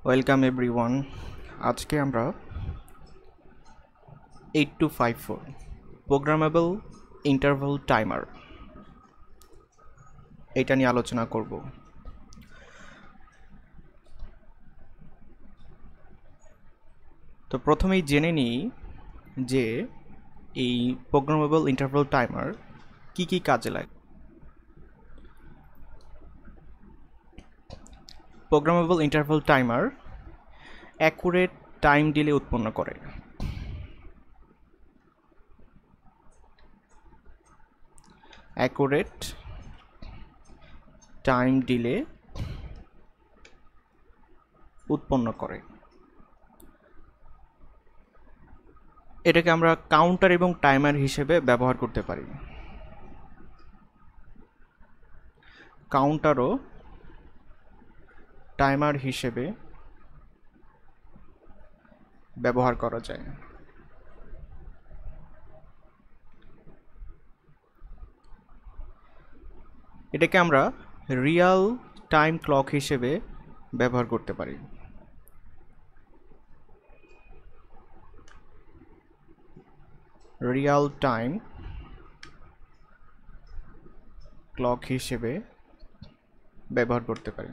Welcome everyone. আজকে আমরা 8254 programmable interval timer এটা নিয়ে আলোচনা করব। তো প্রথমেই জেনে নিই যে এই প্রোগ্রামেবল ইন্টারভাল টাইমার কি কি কাজে লাগে। Programmable interval timer accurate time delay উৎপন্ন করে। অ্যাকুরেট টাইম ডিলে উৎপন্ন করে। এটাকে আমরা কাউন্টার এবং টাইমার হিসেবে ব্যবহার করতে পারি। কাউন্টারও টাইমার হিসেবে ব্যবহার করা যায়। এটাকে আমরা রিয়াল টাইম ক্লক হিসেবে ব্যবহার করতে পারি। রিয়াল টাইম ক্লক হিসেবে ব্যবহার করতে পারি।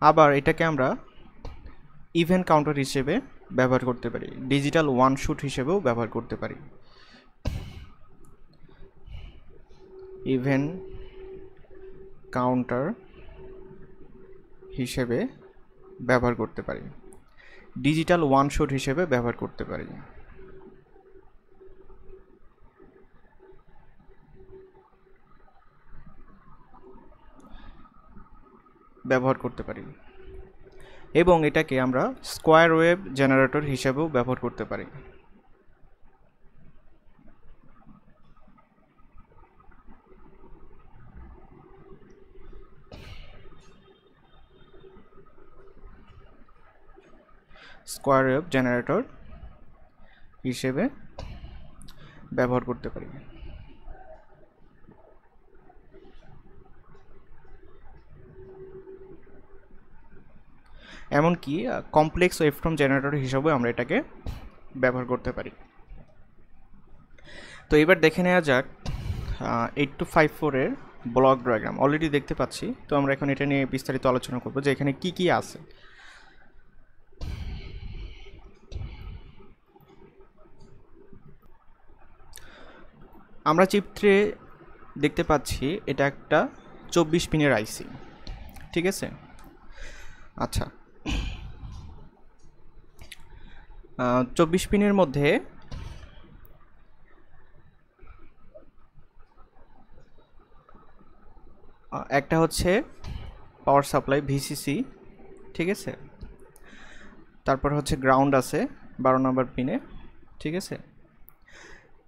আবার এটাকে আমরা ইভেন্ট কাউন্টার হিসেবে ব্যবহার করতে পারি। ডিজিটাল ওয়ান শুট হিসেবেও ব্যবহার করতে পারি। ইভেন্ট কাউন্টার হিসেবে ব্যবহার করতে পারি। ডিজিটাল ওয়ান শট হিসেবে ব্যবহার করতে পারি। এবং এটাকে আমরা স্কোয়ার ওয়েভ জেনারেটর হিসেবেও ব্যবহার করতে পারি। স্কোয়ার ওয়েভ জেনারেটর হিসেবে ব্যবহার করতে পারি। এমনকি কমপ্লেক্স ওয়েভফর্ম জেনারেটর হিসেবেও আমরা এটাকে ব্যবহার করতে পারি। তো এবার দেখে নেওয়া যাক 8254 এর ব্লক ডায়াগ্রাম। অলরেডি দেখতে পাচ্ছি। তো আমরা এখন এটা নিয়ে বিস্তারিত আলোচনা করব যে এখানে কি কি আছে। আমরা চিত্রে দেখতে পাচ্ছি এটা একটা 24 পিনের আইসি, ঠিক আছে। আচ্ছা, 24 পিনের মধ্যে একটা হচ্ছে পাওয়ার সাপ্লাই ভিসিসি, ঠিক আছে। তারপর হচ্ছে গ্রাউন্ড আছে 12 নম্বর পিনে, ঠিক আছে।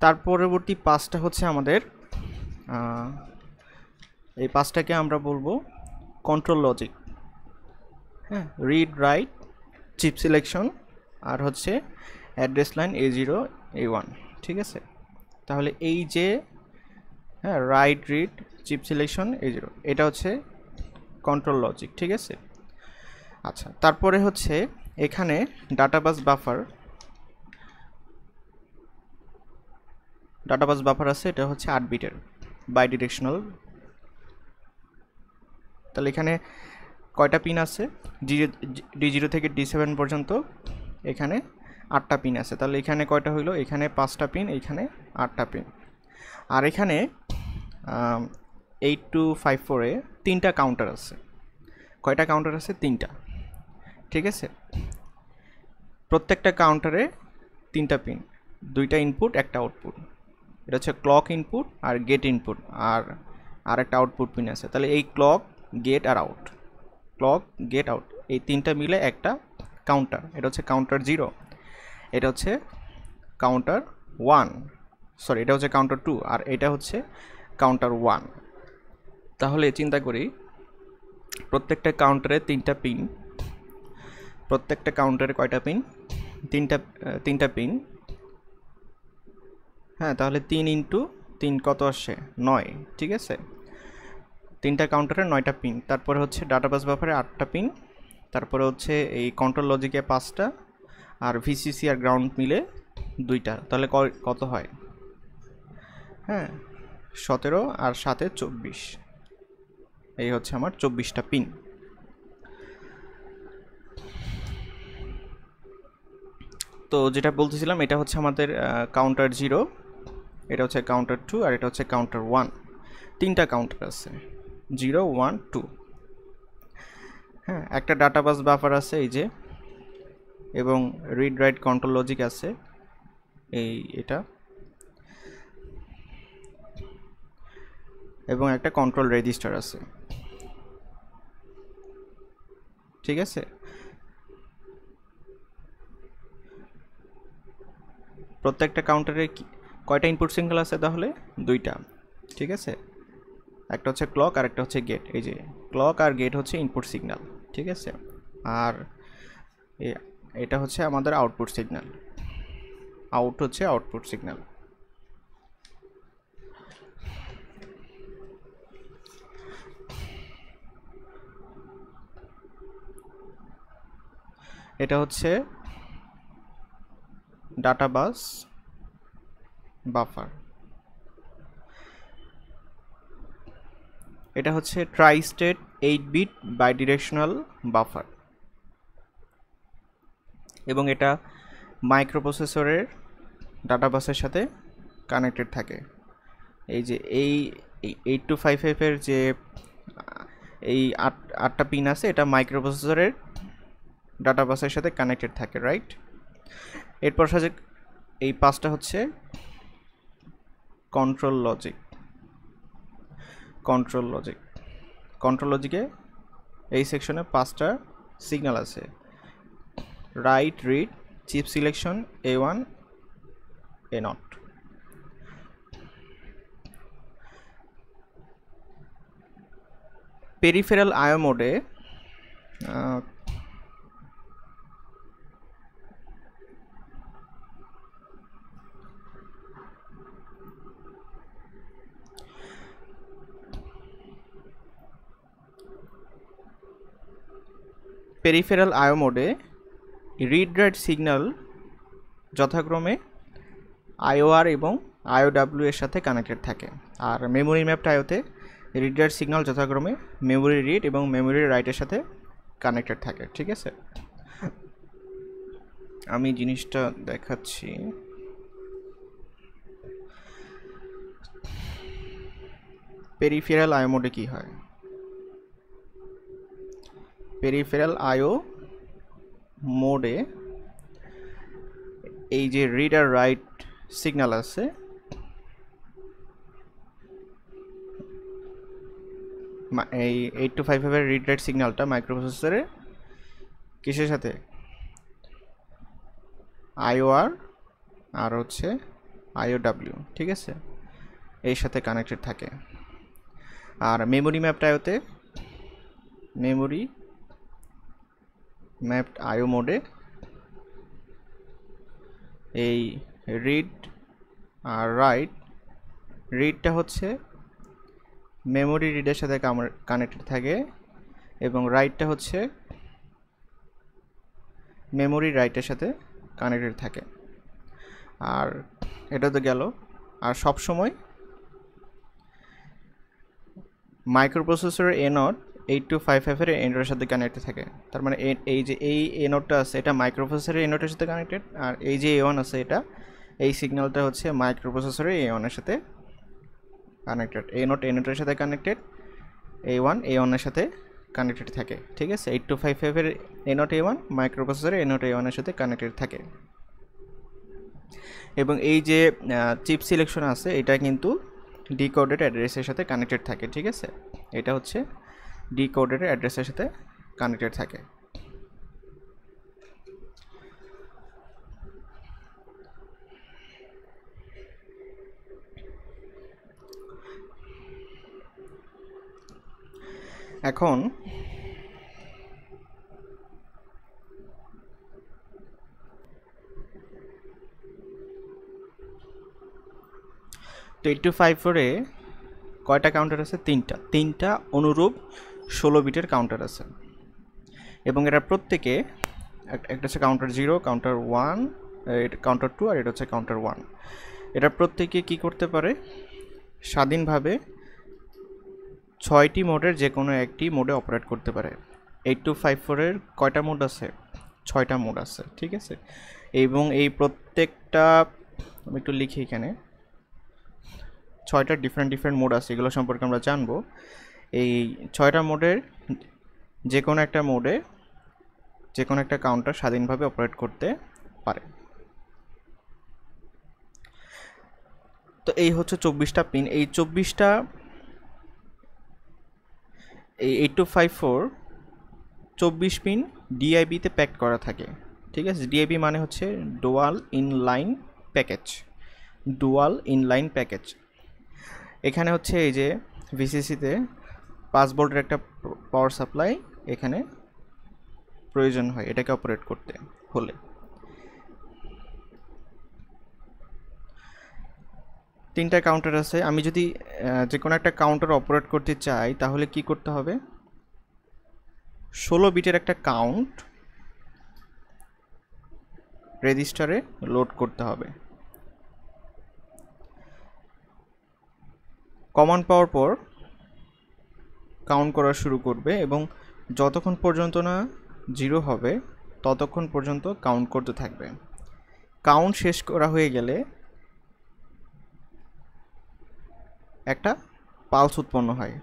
তার পরবর্তী পাঁচটা হচ্ছে আমাদের এই পাঁচটাকে আমরা বলবো কন্ট্রোল লজিক। হ্যাঁ, রিড রাইট চিপ সিলেকশন আর হচ্ছে অ্যাড্রেস লাইন A0 A1, ঠিক আছে। তাহলে এই যে right read chip selection A0 এটা হচ্ছে কন্ট্রোল লজিক, ঠিক আছে। আচ্ছা, তারপরে হচ্ছে এখানে ডাটাবাস বাফার আছে। এটা হচ্ছে 8 বিটের বাই ডিরেকশনাল। তাহলে এখানে কয়টা পিন আছে? D0 থেকে D7 পর্যন্ত এখানে 8টা পিন আছে। তাহলে এখানে কয়টা হইলো? এখানে 5টা পিন, এখানে 8টা পিন। আর এখানে 8254 এ 3টা কাউন্টার আছে। কয়টা কাউন্টার আছে? 3টা, ঠিক আছে। প্রত্যেকটা কাউন্টারে 3টা পিন, 2টা ইনপুট, একটা আউটপুট। এটা হচ্ছে ক্লক ইনপুট আর গেট ইনপুট, আর একটা আউটপুট পিন আছে। তাহলে এই ক্লক, গেট আর আউট, ক্লক, গেট, আউট, এই 3টা মিলে একটা কাউন্টার। এটা হচ্ছে কাউন্টার 0, এটা হচ্ছে কাউন্টার 1, সরি এটা হচ্ছে কাউন্টার 2, আর এটা হচ্ছে কাউন্টার 1। তাহলে চিন্তা করি, প্রত্যেকটা কাউন্টারে 3টা পিন। প্রত্যেকটা কাউন্টারে কয়টা পিন? 3টা পিন। হ্যাঁ, তাহলে 3 × 3 কত আসে? 9, ঠিক আছে। তিনটা কাউন্টারে 9টা পিন, তারপরে হচ্ছে ডাটা বাস বাফারে 8টা পিন, তারপরে হচ্ছে এই কন্ট্রোল লজিকে 5টা, আর ভিসিসি আর গ্রাউন্ড মিলে 2টা, তাহলে কত হয়? হ্যাঁ, 17 আর 7-এ 24, এই হচ্ছে আমার 24টা পিন। তো যেটা বলতেছিলাম, এটা হচ্ছে আমাদের কাউন্টার 0, এটা হচ্ছে কাউন্টার 2, আর এটা হচ্ছে কাউন্টার 1। তিনটা কাউন্টার আছে, 0, 1, 2। হ্যাঁ, একটা ডাটা বাস বাফার আছে এই যে, এবং রিড রাইট কন্ট্রোল লজিক আছে এটা, এবং একটা কন্ট্রোল রেজিস্টার আছে। ঠিক আছে, প্রত্যেকটা কাউন্টারে কয়টা ইনপুট সিগন্যাল আছে? তাহলে 2টা। ঠিক আছে, একটা হচ্ছে ক্লক আর একটা হচ্ছে গেট। এই যে ক্লক আর গেট হচ্ছে ইনপুট সিগন্যাল। ঠিক আছে, আর এটা হচ্ছে আমাদের আউটপুট সিগন্যাল, আউট হচ্ছে আউটপুট সিগন্যাল। এটা হচ্ছে ডাটা বাস বাফার। এটা হচ্ছে ট্রাই স্টেট 8-বিট বাইডিরেকশনাল বাফার, এবং এটা মাইক্রোপ্রসেসরের ডাটা বাসের সাথে কানেক্টেড থাকে। এই যে এই 8255 এর যে এই 8টা পিন আছে, এটা মাইক্রোপ্রসেসরের ডাটা বাসের সাথে কানেক্টেড থাকে, রাইট? এরপর সাথে এই 5টা হচ্ছে কন্ট্রোল লজিক। কন্ট্রোল লজিকে এই সেকশনে 5টা সিগন্যাল আছে, write, read, chip selection, A1, A0। Peripheral IO মোডে রিড রাইট সিগন্যাল যথাক্রমে IOR এবং IOW এর সাথে কানেক্টেড থাকে, আর মেমোরি ম্যাপড আইওতে রিড রাইট সিগন্যাল যথাক্রমে মেমোরি রিড এবং মেমোরি রাইটের সাথে কানেক্টেড থাকে। ঠিক আছে, আমি জিনিসটা দেখাচ্ছি। পেরিফেরাল আইও মোডে কি হয়? পেরিফেরাল আইও মোডে এই যে রিড আর রাইট সিগন্যাল আছে, এই 8255 এর রিড রাইট সিগন্যালটা মাইক্রোপ্রসেসরে কিসের সাথে? IOR আর হচ্ছে IOW। ঠিক আছে, এর সাথে কানেক্টেড থাকে। আর মেমোরি ম্যাপড আইওতে, মেমোরি ম্যাপড আইও মোডে এই রিড আর রাইট, রিডটা হচ্ছে মেমোরি রিডের সাথে কানেক্টেড থাকে, এবং রাইটটা হচ্ছে মেমোরি রাইটের সাথে কানেক্টেড থাকে। আর এটা তো গেল। আর সব সময় মাইক্রোপ্রসেসরের A0 8255 এর A0 এর সাথে কানেক্টেড থাকে। তার মানে এই যে এই A0টা আছে, এটা মাইক্রোপ্রসেসরের A0 এর সাথে কানেক্টেড, আর এই যে A1 আছে, এটা এই সিগন্যালটা হচ্ছে মাইক্রোপ্রসেসরের A1 এর সাথে কানেক্টেড। A0 A0 এর সাথে কানেক্টেড, A1 A1 এর সাথে কানেক্টেড থাকে। ঠিক আছে, 8255 এর A0 A1 মাইক্রোপ্রসেসরের A0 A1 এর সাথে কানেক্টেড থাকে। এবং এই যে চিপ সিলেকশন আছে, এটা কিন্তু ডিকোডেড অ্যাড্রেসের সাথে কানেক্টেড থাকে। ঠিক আছে, এটা হচ্ছে ডিকোডেড অ্যাড্রেসের সাথে কানেক্টেড থাকে। এখন তো 8254-এ কয়টা কাউন্টার আছে? তিনটা অনুরূপ 16 বিটের কাউন্টার আছে, এবং এরা প্রত্যেকে একটা হচ্ছে কাউন্টার 0, কাউন্টার 1, কাউন্টার 2, আর এটা হচ্ছে কাউন্টার 1। এটা প্রত্যেকে কি করতে পারে? স্বাধীনভাবে 6টি মোডের যে কোনো একটি মোডে অপারেট করতে পারে। 8254-এর কয়টা মোড আছে? 6টা মোড আছে, ঠিক আছে। এবং এই প্রত্যেকটা, আমি একটু লিখি এখানে, 6টা ডিফারেন্ট মোড আছে, এগুলো সম্পর্কে আমরা জানবো। এই 6টা মোডের যে কোনো একটা মোডে যে কোনো একটা কাউন্টার স্বাধীনভাবে অপারেট করতে পারে। তো এই হচ্ছে 24টা পিন। এই 8254 24 পিন ডিআইবিতে প্যাক করা থাকে, ঠিক আছে। ডিআইবি মানে হচ্ছে ডুয়াল ইনলাইন প্যাকেজ। এখানে হচ্ছে এই যে ভিসিসিতে 5 ভোল্টের একটা পাওয়ার সাপ্লাই এখানে প্রয়োজন হয় এটাকে অপারেট করতে হলে। তিনটা কাউন্টার আছে। আমি যদি যে কোনো একটা কাউন্টার অপারেট করতে চাই তাহলে কি করতে হবে? 16 বিটের একটা কাউন্ট রেজিস্টারে লোড করতে হবে। কমান্ড পাওয়ার পর কাউন্ট করা শুরু করবে, এবং যতক্ষণ পর্যন্ত না 0 হবে ততক্ষণ পর্যন্ত কাউন্ট করতে থাকবে। কাউন্ট শেষ করা হয়ে গেলে একটা পালস উৎপন্ন হয়,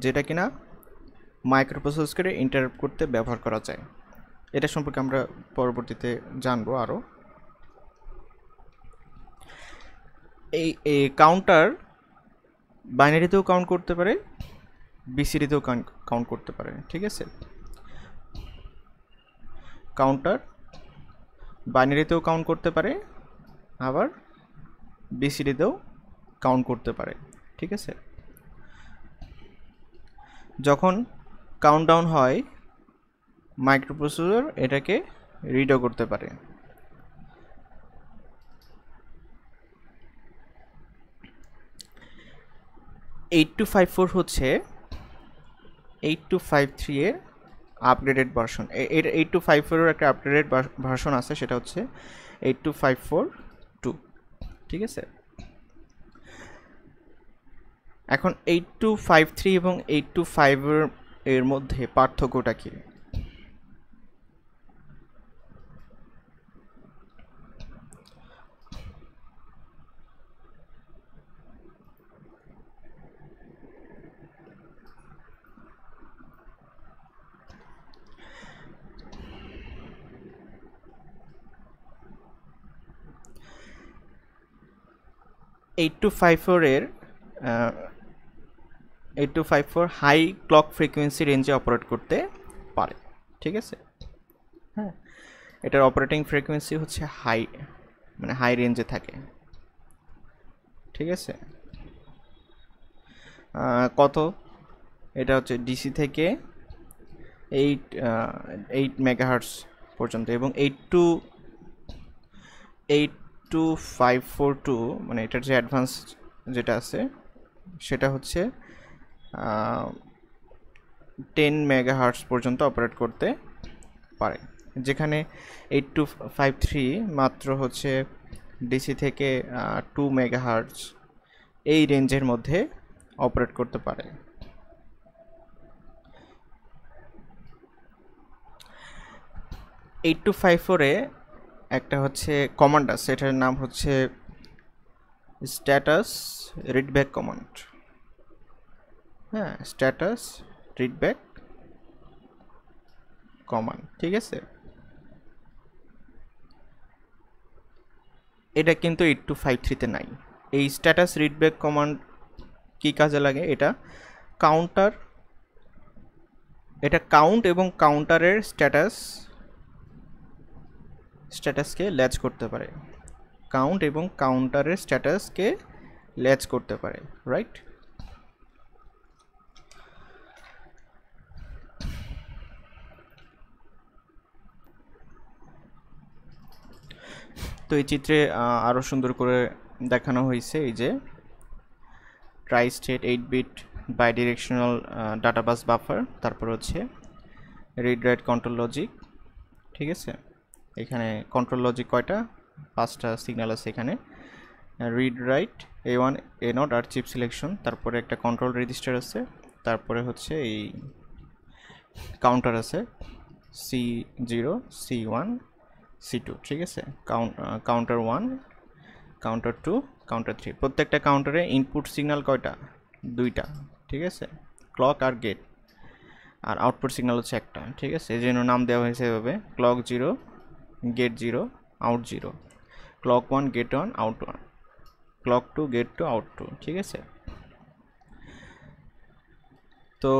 যেটা কিনা মাইক্রোপ্রসেসরকে ইন্টারাপ্ট করতে ব্যবহার করা যায়। এটা সম্পর্কে আমরা পরবর্তীতে জানবো আরও। এই কাউন্টার বাইনারিতেও কাউন্ট করতে পারে, বিসিডিতেও কাউন্ট করতে পারে, ঠিক আছে। কাউন্টার বাইনারিতেও কাউন্ট করতে পারে, আবার বিসিডিতেও কাউন্ট করতে পারে, ঠিক আছে। যখন কাউন্টডাউন হয় মাইক্রোপ্রসেসর এটাকে রিডও করতে পারে। এইট-2 5-4 হচ্ছে 8-2 5-3 এর আপগ্রেডেড ভার্সন। এর 8-2 5-4 এর একটা আপগ্রেডেড ভার্সন আছে, সেটা হচ্ছে 8-2 5-4-2, ঠিক আছে। এখন 8-2 5-3 এবং 8-2 5 এর মধ্যে পার্থক্যটা কি? Eight two five four high clock frequency রেঞ্জে অপারেট করতে পারে, ঠিক আছে। হ্যাঁ, এটার অপারেটিং ফ্রিকোয়েন্সি হচ্ছে হাই, মানে হাই রেঞ্জে থাকে, ঠিক আছে। কত? এটা হচ্ছে ডিসি থেকে 8 মেগাহার্টজ পর্যন্ত, এবং 82542, মানে এটার যে অ্যাডভান্স যেটা আছে সেটা হচ্ছে 10 মেগাহার্টজ পর্যন্ত অপারেট করতে পারে, যেখানে 8253 মাত্র হচ্ছে ডিসি থেকে 2 মেগাহার্টজ এই রেঞ্জের মধ্যে অপারেট করতে পারে। এইট টু ফাইভ ফোরে একটা হচ্ছে কমান্ড আছে, এটার নাম হচ্ছে স্ট্যাটাস রিডব্যাক কমান্ড। হ্যাঁ, স্ট্যাটাস রিডব্যাক কমান্ড, ঠিক আছে। এটা কিন্তু 8253-তে নাই। এই স্ট্যাটাস রিডব্যাক কমান্ড কি কাজে লাগে? এটা কাউন্ট এবং কাউন্টারের স্ট্যাটাসকে ল্যাচ করতে পারে, কাউন্ট এবং কাউন্টারের স্ট্যাটাসকে ল্যাচ করতে পারে, রাইট। তো এই চিত্রে আরও সুন্দর করে দেখানো হয়েছে এই যে ট্রাই স্টেট 8-bit বাইডিরেকশনাল ডাটা বাস বাফার, তারপর হচ্ছে রিড রাইট কন্ট্রোল লজিক। ঠিক আছে, এখানে কন্ট্রোল লজিক কয়টা, 5টা সিগন্যাল আছে এখানে। রিড রাইট A1 A0 আর চিপ সিলেকশন, তারপরে একটা কন্ট্রোল রেজিস্টার আছে, তারপরে হচ্ছে এই কাউন্টার আছে C0 C1 C2। ঠিক আছে, কাউন্টার 1 কাউন্টার 2 কাউন্টার 3। প্রত্যেকটা কাউন্টারে ইনপুট সিগন্যাল কয়টা, 2টা। ঠিক আছে, ক্লক আর গেট, আর আউটপুট সিগন্যাল হচ্ছে একটা। ঠিক আছে, এই জন্য নাম দেওয়া হয়েছে এভাবে, clock 0 gate 0 out 0, clock 1 gate 1 out 1, clock 2 gate 2 out 2। ঠিক আছে, তো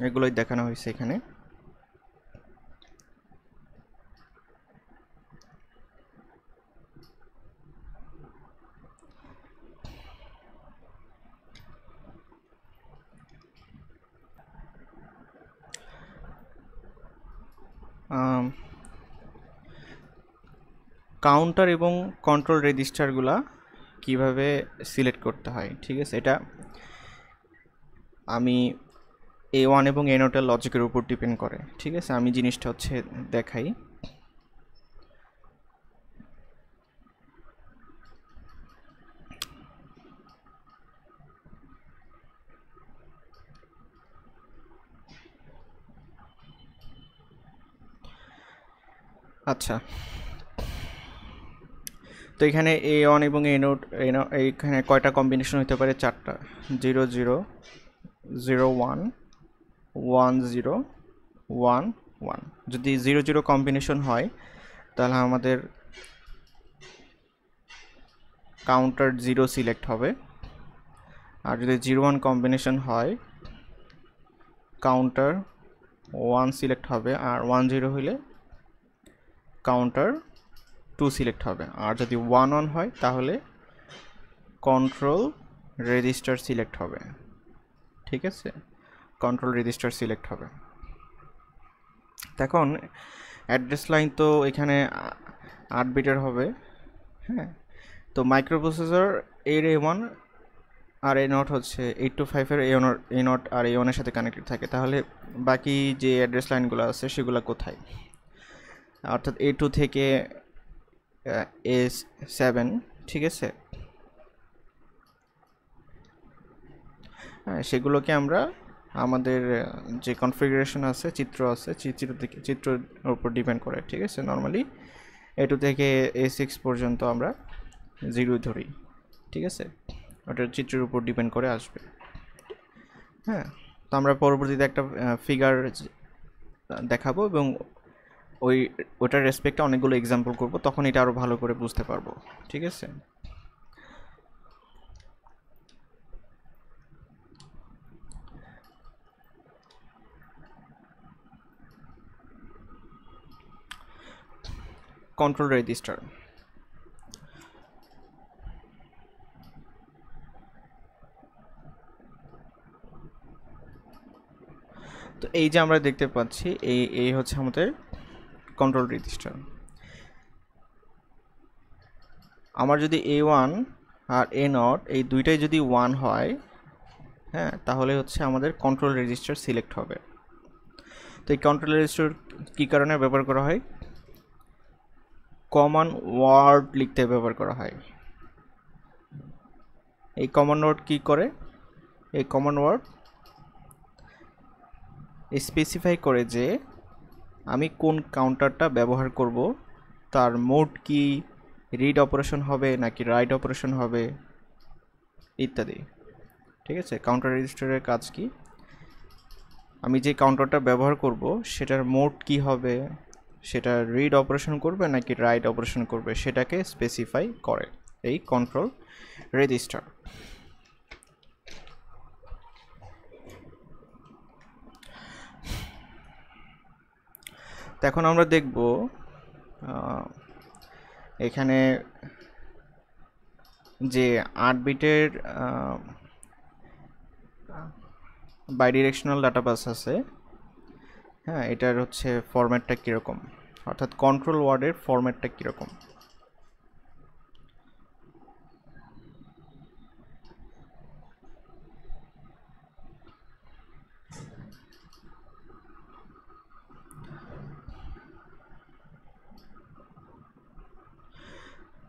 এগুলোই দেখানো হয়েছে এখানে। কাউন্টার এবং কন্ট্রোল রেজিস্টারগুলা কিভাবে সিলেক্ট করতে হয়। ঠিক আছে, এটা আমি A1 এবং A0 এর লজিকের উপর ডিপেন্ড করে। ঠিক আছে, আমি জিনিসটা হচ্ছে দেখাই। আচ্ছা, তো এখানে A1 এবং A0 এইখানে কয়টা কম্বিনেশন হতে পারে, 4টা। 0 0 0 1 1 0 1 1। যদি 0 0 কম্বিনেশন হয় তাহলে আমাদের কাউন্টার 0 সিলেক্ট হবে, আর যদি 0 1 কম্বিনেশন হয় কাউন্টার 1 সিলেক্ট হবে, আর 1 0 হলে কাউন্টার 2 সিলেক্ট হবে, আর যদি 1 1 হয় তাহলে কন্ট্রোল রেজিস্টার সিলেক্ট হবে। ঠিক আছে, কন্ট্রোল রেজিস্টার সিলেক্ট হবে। এখন অ্যাড্রেস লাইন তো এখানে 8 বিটের হবে। হ্যাঁ, তো মাইক্রোপ্রসেসর এর A1 আর A0 হচ্ছে 825 এর A0 আর A1 এর সাথে কানেক্টেড থাকে, তাহলে বাকি যে অ্যাড্রেস লাইনগুলো আছে সেগুলো কোথায়, অর্থাৎ A2 থেকে A7। ঠিক আছে, হ্যাঁ, সেগুলোকে আমরা আমাদের যে কনফিগারেশন আছে, চিত্র আছে, চিত্রের উপর ডিপেন্ড করে। ঠিক আছে, নর্মালি A2 থেকে A6 পর্যন্ত আমরা 0 ধরি। ঠিক আছে, ওটা চিত্রের উপর ডিপেন্ড করে আসবে। হ্যাঁ, তো আমরা পরবর্তীতে একটা ফিগার দেখাবো এবং ওটার রেসপেক্টে অনেকগুলো এক্সাম্পল করব, তখন এটা আরও ভালো করে বুঝতে পারবো। ঠিক আছে, কন্ট্রোল রেজিস্টার। তো এই যে আমরা দেখতে পাচ্ছি এই হচ্ছে আমাদের কন্ট্রোল রেজিস্টার। আমার যদি A1 আর A0 এই দুইটাই যদি 1 হয়, হ্যাঁ, তাহলে হচ্ছে আমাদের কন্ট্রোল রেজিস্টার সিলেক্ট হবে। তো এই কন্ট্রোল রেজিস্টার কী কারণে ব্যবহার করা হয়, কমন ওয়ার্ড লিখতে ব্যবহার করা হয়। এই কমন ওয়ার্ড কী করে, এই কমন ওয়ার্ড স্পেসিফাই করে যে আমি কোন কাউন্টারটা ব্যবহার করব, তার মোড কি, রিড অপারেশন হবে নাকি রাইট অপারেশন হবে ইত্যাদি। ঠিক আছে, কাউন্টার রেজিস্টারের কাজ কি, আমি যে কাউন্টারটা ব্যবহার করব সেটার মোড কি হবে, সেটা রিড অপারেশন করবে নাকি রাইট অপারেশন করবে সেটাকে স্পেসিফাই করে এই কন্ট্রোল রেজিস্টার। তো এখন আমরা দেখব এখানে যে 8 বিটের বাইডিরেকশনাল ডাটা বাস আছে, হ্যাঁ, এটার হচ্ছে ফরম্যাটটা কীরকম, অর্থাৎ কন্ট্রোল ওয়ার্ডের ফরম্যাটটা কীরকম।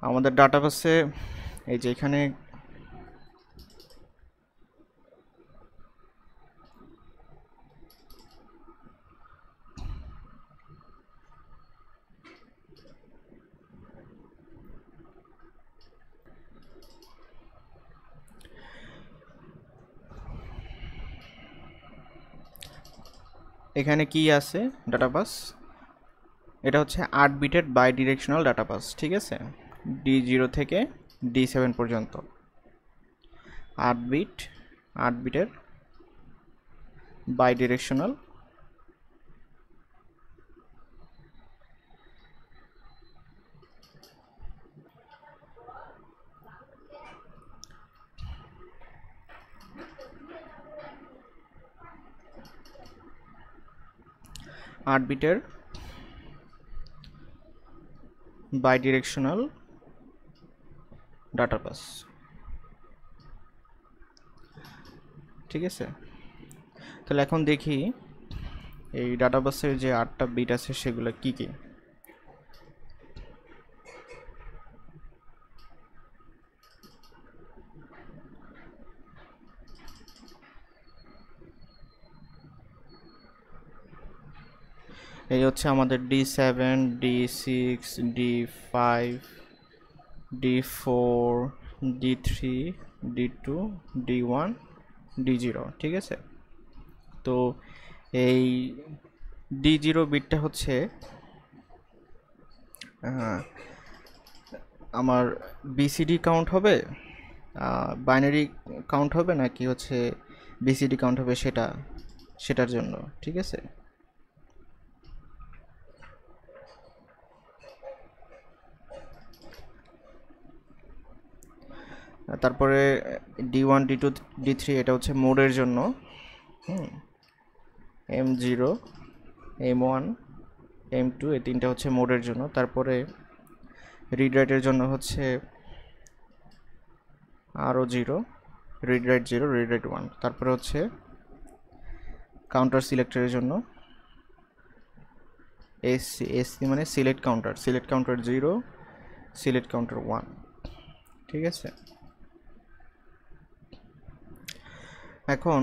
আমাদের ডাটাবেসে এই যে এখানে এখানে কি আছে ডাটাবাস, এটা হচ্ছে 8 বিটের বাই ডিরেকশনাল ডাটাবাস, ঠিক আছে, D0 থেকে D7 পর্যন্ত 8 বিটের বাই ডিরেকশনাল বাইডিরেকশনাল ডাটাবাস, ঠিক আছে। তাহলে এখন দেখি এই ডাটাবাসের যে 8টা বিট আছে সেগুলো কি কি। এই হচ্ছে আমাদের D7, D6, D5, D4, D3, D2, D1, D0, ঠিক আছে। তো এই D0 বিটটা হচ্ছে আমার বিসিডি কাউন্ট হবে, বাইনারি কাউন্ট হবে নাকি হচ্ছে বিসিডি কাউন্ট হবে সেটার জন্য, ঠিক আছে। তারপরে D1, D2, D3 এটা হচ্ছে মোডের জন্য, M0, M1, M2 এই তিনটা হচ্ছে মোডের জন্য। তারপরে রিড রাইটের জন্য হচ্ছে আরও 0, রিড রাইট 0, রিড রাইট 1। তারপরে হচ্ছে কাউন্টার সিলেক্টরের জন্য এসসি মানে সিলেক্ট কাউন্টার 0, সিলেক্ট কাউন্টার 1, ঠিক আছে। এখন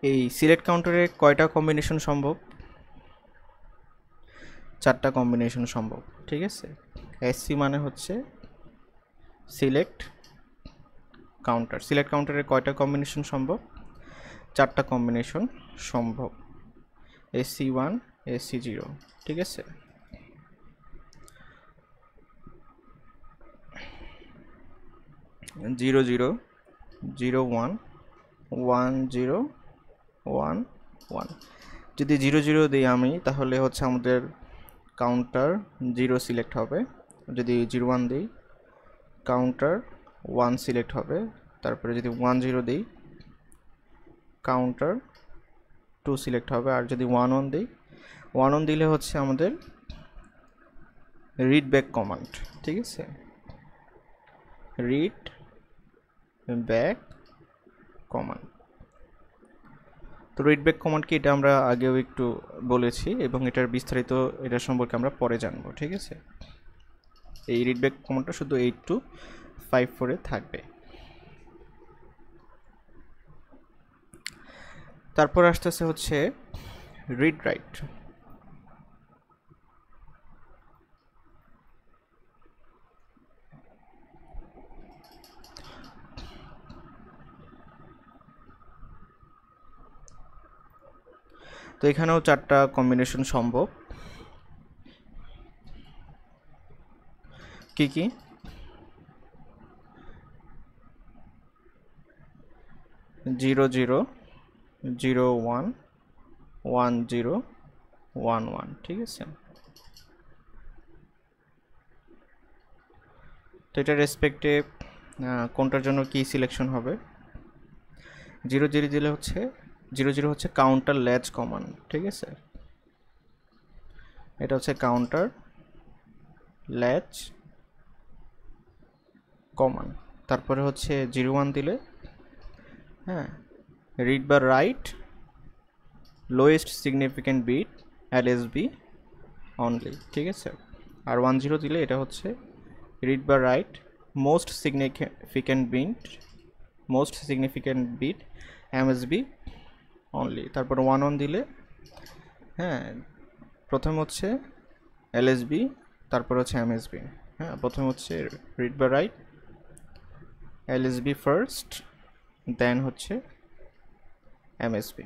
এই সিলেক্ট কাউন্টারে কয়টা কম্বিনেশন সম্ভব? 4টা কম্বিনেশন সম্ভব, ঠিক আছে। এসসি মানে হচ্ছে সিলেক্ট কাউন্টার, সিলেক্ট কাউন্টারে কয়টা কম্বিনেশন সম্ভব? 4টা কম্বিনেশন সম্ভব, SC1, SC0, ঠিক আছে। Zero zero, 0 1, 1 0, 1 1। যদি 0 0 দিই আমি তাহলে হচ্ছে আমাদের কাউন্টার 0 সিলেক্ট হবে। যদি 0 1 দিই কাউন্টার 1 সিলেক্ট হবে। তারপরে যদি 1 0 দিই কাউন্টার 2 সিলেক্ট হবে। আর যদি 1 1 দিই, 1 1 দিলে হচ্ছে আমাদের রিড ব্যাক কমান্ড, ঠিক আছে, রিড ব্যাক কমান্ড। তো রিড ব্যাক কমান্ড কি, এটা আমরা আগেও একটু বলেছি এবং এটার বিস্তারিত এটা সম্পর্কে আমরা পরে জানবো, ঠিক আছে। এই রিড ব্যাক কমান্ডটা শুধু 8 to 5 এ থাকবে। তারপর আসতেছে হচ্ছে রিড রাইট। তো এখানেও 4টা কম্বিনেশন সম্ভব। কি কি? 0 0, 0 1, 1 0, 1 1, ঠিক আছে। তো এটা রেসপেক্টে কোনটার জন্য কি সিলেকশন হবে? 0 0 দিলে হচ্ছে 0 0 হচ্ছে কাউন্টার ল্যাচ কমান্ড, ঠিক আছে। এটা হচ্ছে কাউন্টার ল্যাচ কমান্ড, তারপরে হচ্ছে 01 দিলে হ্যাঁ রিড বা write lowest significant bit LSB only, ঠিক আছে। আর 10 দিলে এটা হচ্ছে রিড বা write most significant bit MSB only. তারপর 11 দিলে হ্যাঁ প্রথম হচ্ছে এলএসবি, তারপর হচ্ছে এমএসবি। হ্যাঁ প্রথম হচ্ছে রিড বা রাইট, এলএসবি ফার্স্ট, দেন হচ্ছে এমএসবি।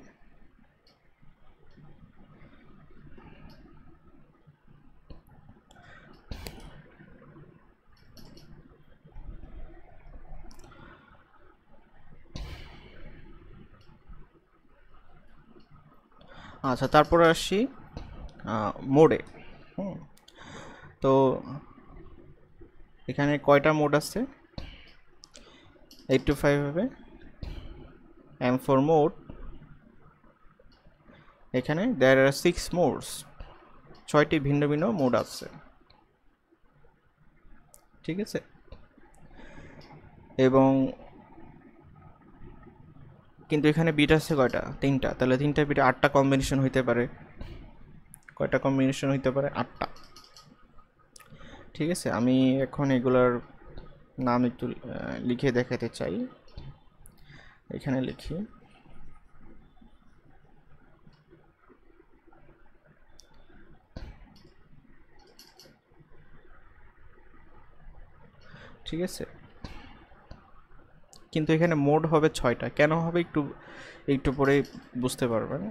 আচ্ছা তারপরে আসি মোডে। তো এখানে কয়টা মোড আছে? 8 to 5 হবে। M4 মোড, এখানে there are 6 modes, 6টি ভিন্ন ভিন্ন মোড আছে, ঠিক আছে। এবং কিন্তু এখানে বিট আছে কয়টা? 3টা। তাহলে 3টা বিটে 8টা কম্বিনেশন হইতে পারে। কয়টা কম্বিনেশন হইতে পারে? 8টা, ঠিক আছে। আমি এখন এগুলার নাম একটু লিখে দেখাতে চাই। এখানে লিখি ঠিক আছে। কিন্তু এখানে মোড হবে 6টা। কেন হবে একটু পরে বুঝতে পারবেন।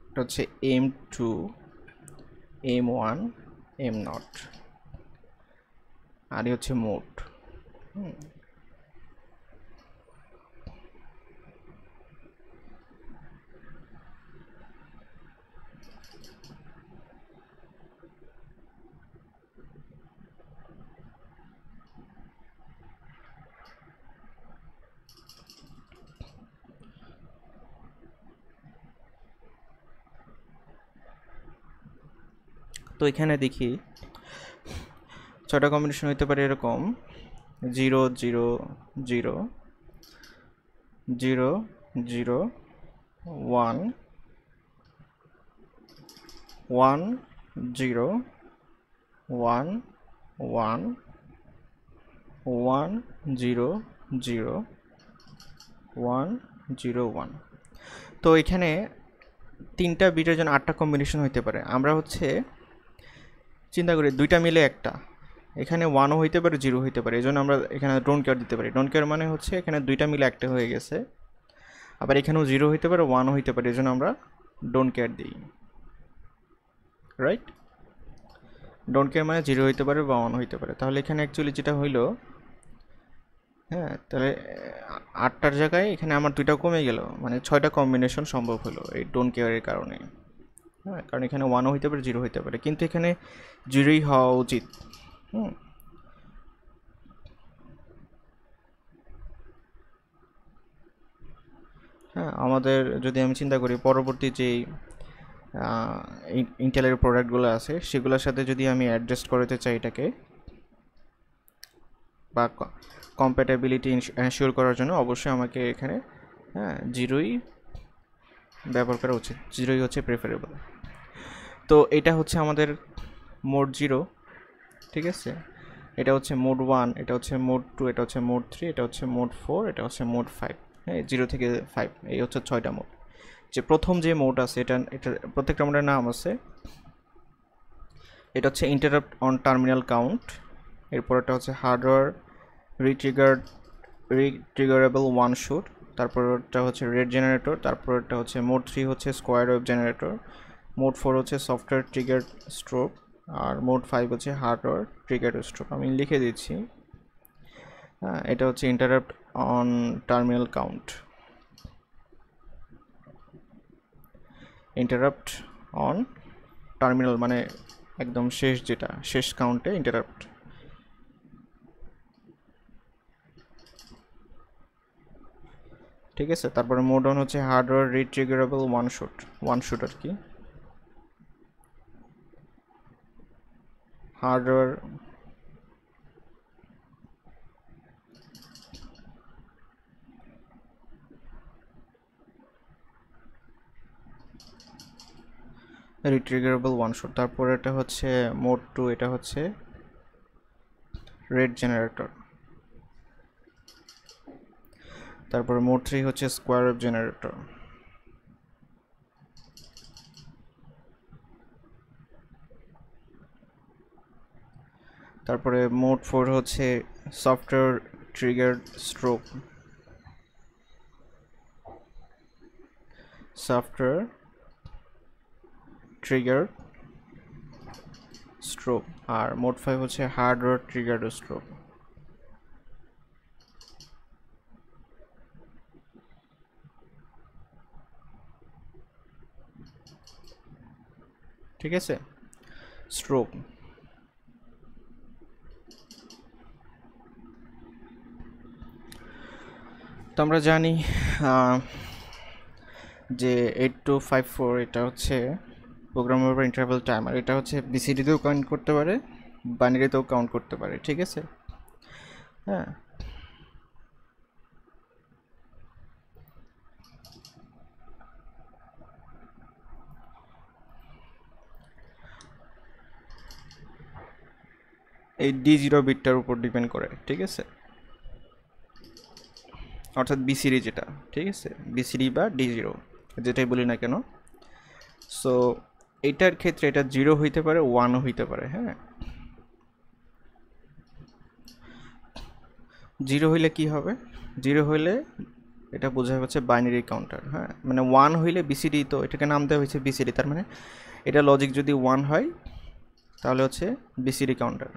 এটা হচ্ছে M2, M1, M0, আর হচ্ছে মোড। তো এখানে দেখি 6টা কম্বিনেশন হইতে পারে এরকম 0 0 0 0 0 1 1 0 1 1 1 0 0 1 0 1। তো এখানে 3টা বিটের জন্য 8টা কম্বিনেশন হইতে পারে। আমরা হচ্ছে চিন্তা করি 2টা মিলে একটা, এখানে 1ও হইতে পারে 0 হইতে পারে, এই জন্য আমরা এখানে ডোন্ট কেয়ার দিতে পারি। ডোন্ট কেয়ার মানে হচ্ছে এখানে 2টা মিলে একটা হয়ে গেছে, আবার এখানেও 0 হইতে পারে 1ও হইতে পারে, এই জন্য আমরা ডোন্ট কেয়ার দিই, রাইট। ডোন্ট কেয়ার মানে 0 হইতে পারে বা 1 হইতে পারে। তাহলে এখানে অ্যাকচুয়ালি যেটা হইলো, হ্যাঁ তাহলে 8টার জায়গায় এখানে আমার 2টা কমে গেল, মানে 6টা কম্বিনেশন সম্ভব হলো এই ডোন্ট কেয়ারের কারণে। হ্যাঁ কারণ এখানে 1ও হইতে পারে 0 হইতে পারে, কিন্তু এখানে 0ই হওয়া উচিত। হ্যাঁ আমাদের যদি আমি চিন্তা করি পরবর্তী যেই ইন্টেলের প্রোডাক্টগুলো আছে সেগুলোর সাথে যদি আমি অ্যাডজাস্ট করতে চাই এটাকে, বা কম্প্যাটেবিলিটি এনশিওর করার জন্য অবশ্যই আমাকে এখানে 0ই ব্যবহার করা উচিত। 0ই হচ্ছে প্রেফারেবল। তো এটা হচ্ছে আমাদের মোড 0, ঠিক আছে। এটা হচ্ছে মোড 1, এটা হচ্ছে মোড 2, এটা হচ্ছে মোড 3, এটা হচ্ছে মোড 4, এটা হচ্ছে মোড 5। হ্যাঁ 0 থেকে 5, এই হচ্ছে 6টা মোড। যে প্রথম যে মোড আছে এটা প্রত্যেকটা মোডের নাম আছে। এটা হচ্ছে ইন্টারাপ্ট অন টার্মিনাল কাউন্ট, এরপর এটা হচ্ছে হার্ডওয়্যার রিট্রিগারেবল ওয়ান শুট, তারপরটা হচ্ছে রেড জেনারেটর, তারপরটা হচ্ছে মোড 3 হচ্ছে স্কোয়ার ওয়েভ জেনারেটর, মোড 4 হচ্ছে সফটওয়্যার ট্রিগার স্ট্রোক, আর মোড 5 হচ্ছে হার্ডওয়্যার ট্রিগার স্ট্রোক। আমি লিখে দিচ্ছি। এটা হচ্ছে interrupt on terminal count, interrupt on terminal মানে একদম শেষ, যেটা শেষ কাউন্টে ইন্টারাপ্ট। ঠিক আছে। তারপরে মোড অন হচ্ছে হার্ডওয়্যার রিট্রিগারেবল ওয়ান শুট আর কি, হার্ডওয়্যার রিট্রিগারেবল ওয়ান শট। তারপর এটা হচ্ছে মোড 2, এটা হচ্ছে রেড জেনারেটর। তারপরে মোড 3 হচ্ছে স্কোয়ার ওয়েভ জেনারেটর। তারপরে মোড 4 হচ্ছে software triggered strobe. Software trigger strobe. আর মোড 5 হচ্ছে হার্ডওয়্যার ট্রিগার্ড স্ট্রোক। ঠিক আছে, স্ট্রোক। তো আমরা জানি যে 8254 এটা হচ্ছে প্রোগ্রামেবল ইন্টারভাল টাইমার। এটা হচ্ছে বিসিডিতেও কাউন্ট করতে পারে, বাইনারিতেও কাউন্ট করতে পারে। ঠিক আছে, হ্যাঁ। এই D0 বিটটার উপর ডিপেন্ড করে। ঠিক আছে, অর্থাৎ বিসিডি যেটা, ঠিক আছে, বিসিডি বা D0 যেটাই বলি না কেন। সো এটার ক্ষেত্রে এটা 0 হইতে পারে, 1ও হইতে পারে। হ্যাঁ, 0 হইলে কি হবে? 0 হইলে এটা বোঝা হচ্ছে বাইনারি কাউন্টার। হ্যাঁ, মানে 1 হইলে বিসিডি, তো এটাকে নাম দেওয়া হয়েছে বিসিডি। তার মানে এটা লজিক যদি 1 হয় তাহলে হচ্ছে বিসিডি কাউন্টার,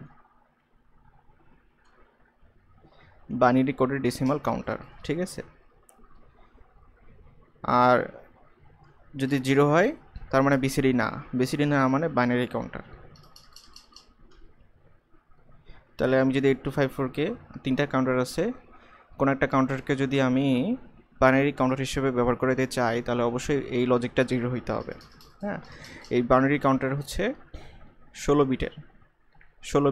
বাইনারি কোডের ডেসিমাল কাউন্টার। ঠিক আছে, আর যদি 0 হয় তার মানে বিসিডি না, বিসিডি না মানে বাইনারি কাউন্টার। তাহলে আমি যদি 8254কে 3টা কাউন্টার আছে, কোনো একটা কাউন্টারকে যদি আমি বাইনারি কাউন্টার হিসেবে ব্যবহার করতে চাই তাহলে অবশ্যই এই লজিকটা 0 হইতে হবে। হ্যাঁ, এই বাইনারি কাউন্টার হচ্ছে 16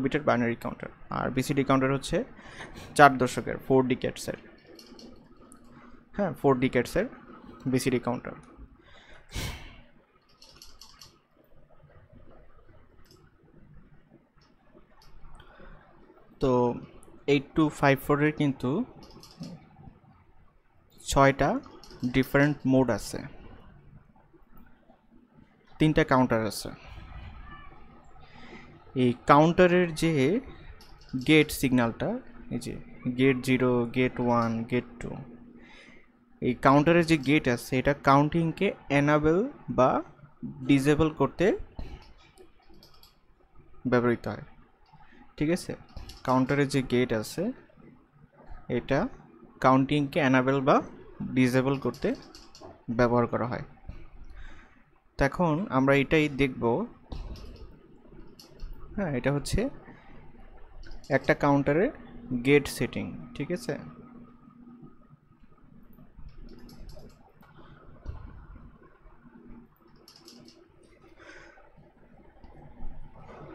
বিটের বাইনারি কাউন্টার। আর বিসিডি কাউন্টার হচ্ছে 4 দশকের 4 ডিকেটসের। হ্যাঁ, 4 ডিকেটসের বিসিডি কাউন্টার। তো 8254-এর কিন্তু 6টা ডিফারেন্ট মোড আছে, 3টা কাউন্টার আছে। এই কাউন্টারের যে গেট সিগন্যালটা, এই যে গেট 0, গেট 1, গেট 2, এই কাউন্টারের যে গেট আছে এটা কাউন্টিংকে এনাবেল বা ডিসেবল করতে ব্যবহৃত হয়। ঠিক আছে, কাউন্টারের যে গেট আছে এটা কাউন্টিংকে এনাবেল বা ডিসেবল করতে ব্যবহার করা হয়। তো এখন আমরা এটাই দেখব। হ্যাঁ, এটা হচ্ছে একটা কাউন্টারের গেট সেটিং। ঠিক আছে,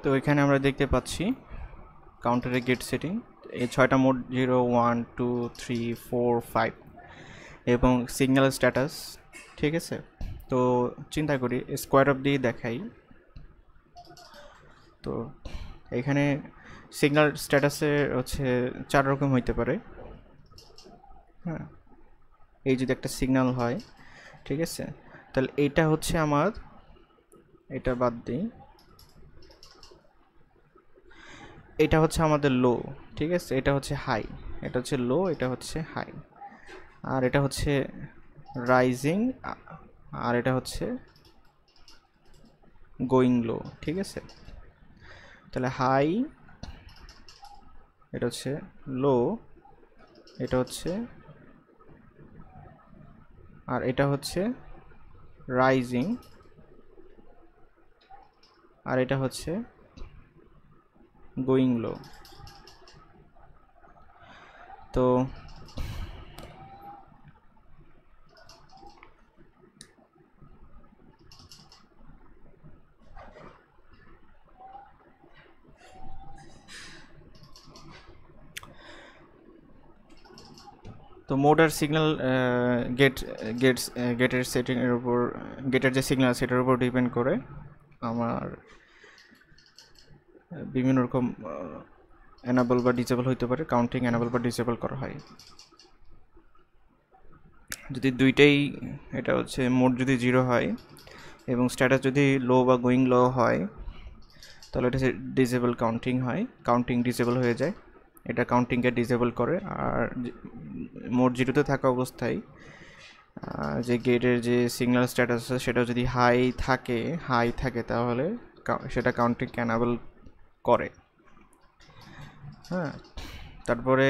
তো এখানে আমরা দেখতে পাচ্ছি কাউন্টারের গেট সেটিং। এই 6টা মোড 0, 1, 2, 3, 4, 5 এবং সিগন্যাল স্ট্যাটাস। ঠিক আছে, তো চিন্তা করি স্কোয়ার অফ দিয়ে দেখাই। তো এখানে সিগন্যাল স্ট্যাটাসে হচ্ছে 4 রকম হইতে পারে। হ্যাঁ, এই যদি একটা সিগন্যাল হয়, ঠিক আছে, তাহলে এইটা হচ্ছে আমার, এটা বাদ দিই, এটা হচ্ছে আমাদের লো। ঠিক আছে, এটা হচ্ছে হাই, এটা হচ্ছে লো, এটা হচ্ছে হাই, আর এটা হচ্ছে রাইজিং, আর এটা হচ্ছে গোয়িং লো। ঠিক আছে, তাহলে হাই, এটা হচ্ছে লো, এটা হচ্ছে, আর এটা হচ্ছে রাইজিং, আর এটা হচ্ছে গোয়িং লো। তো তো মোড আর সিগন্যাল গেটের সেটিংয়ের উপর, গেটের যে সিগন্যাল সেটার উপর ডিপেন্ড করে আমার বিভিন্ন রকম এনাবল বা ডিসেবল হইতে পারে, কাউন্টিং এনাবল বা ডিসেবল করা হয়। যদি দুইটাই, এটা হচ্ছে মোড যদি 0 হয় এবং স্ট্যাটাস যদি লো বা গোয়িং লো হয় তাহলে এটা ডিসেবল কাউন্টিং হয়, কাউন্টিং ডিসেবল হয়ে যায়, এটা কাউন্টিংকে ডিসেবল করে। আর মোড 0-তে থাকা অবস্থায় যে গেটের যে সিগন্যাল স্ট্যাটাস আছে সেটা যদি হাই থাকে তাহলে সেটা কাউন্টিংকে এনাবল করে। হ্যাঁ, তারপরে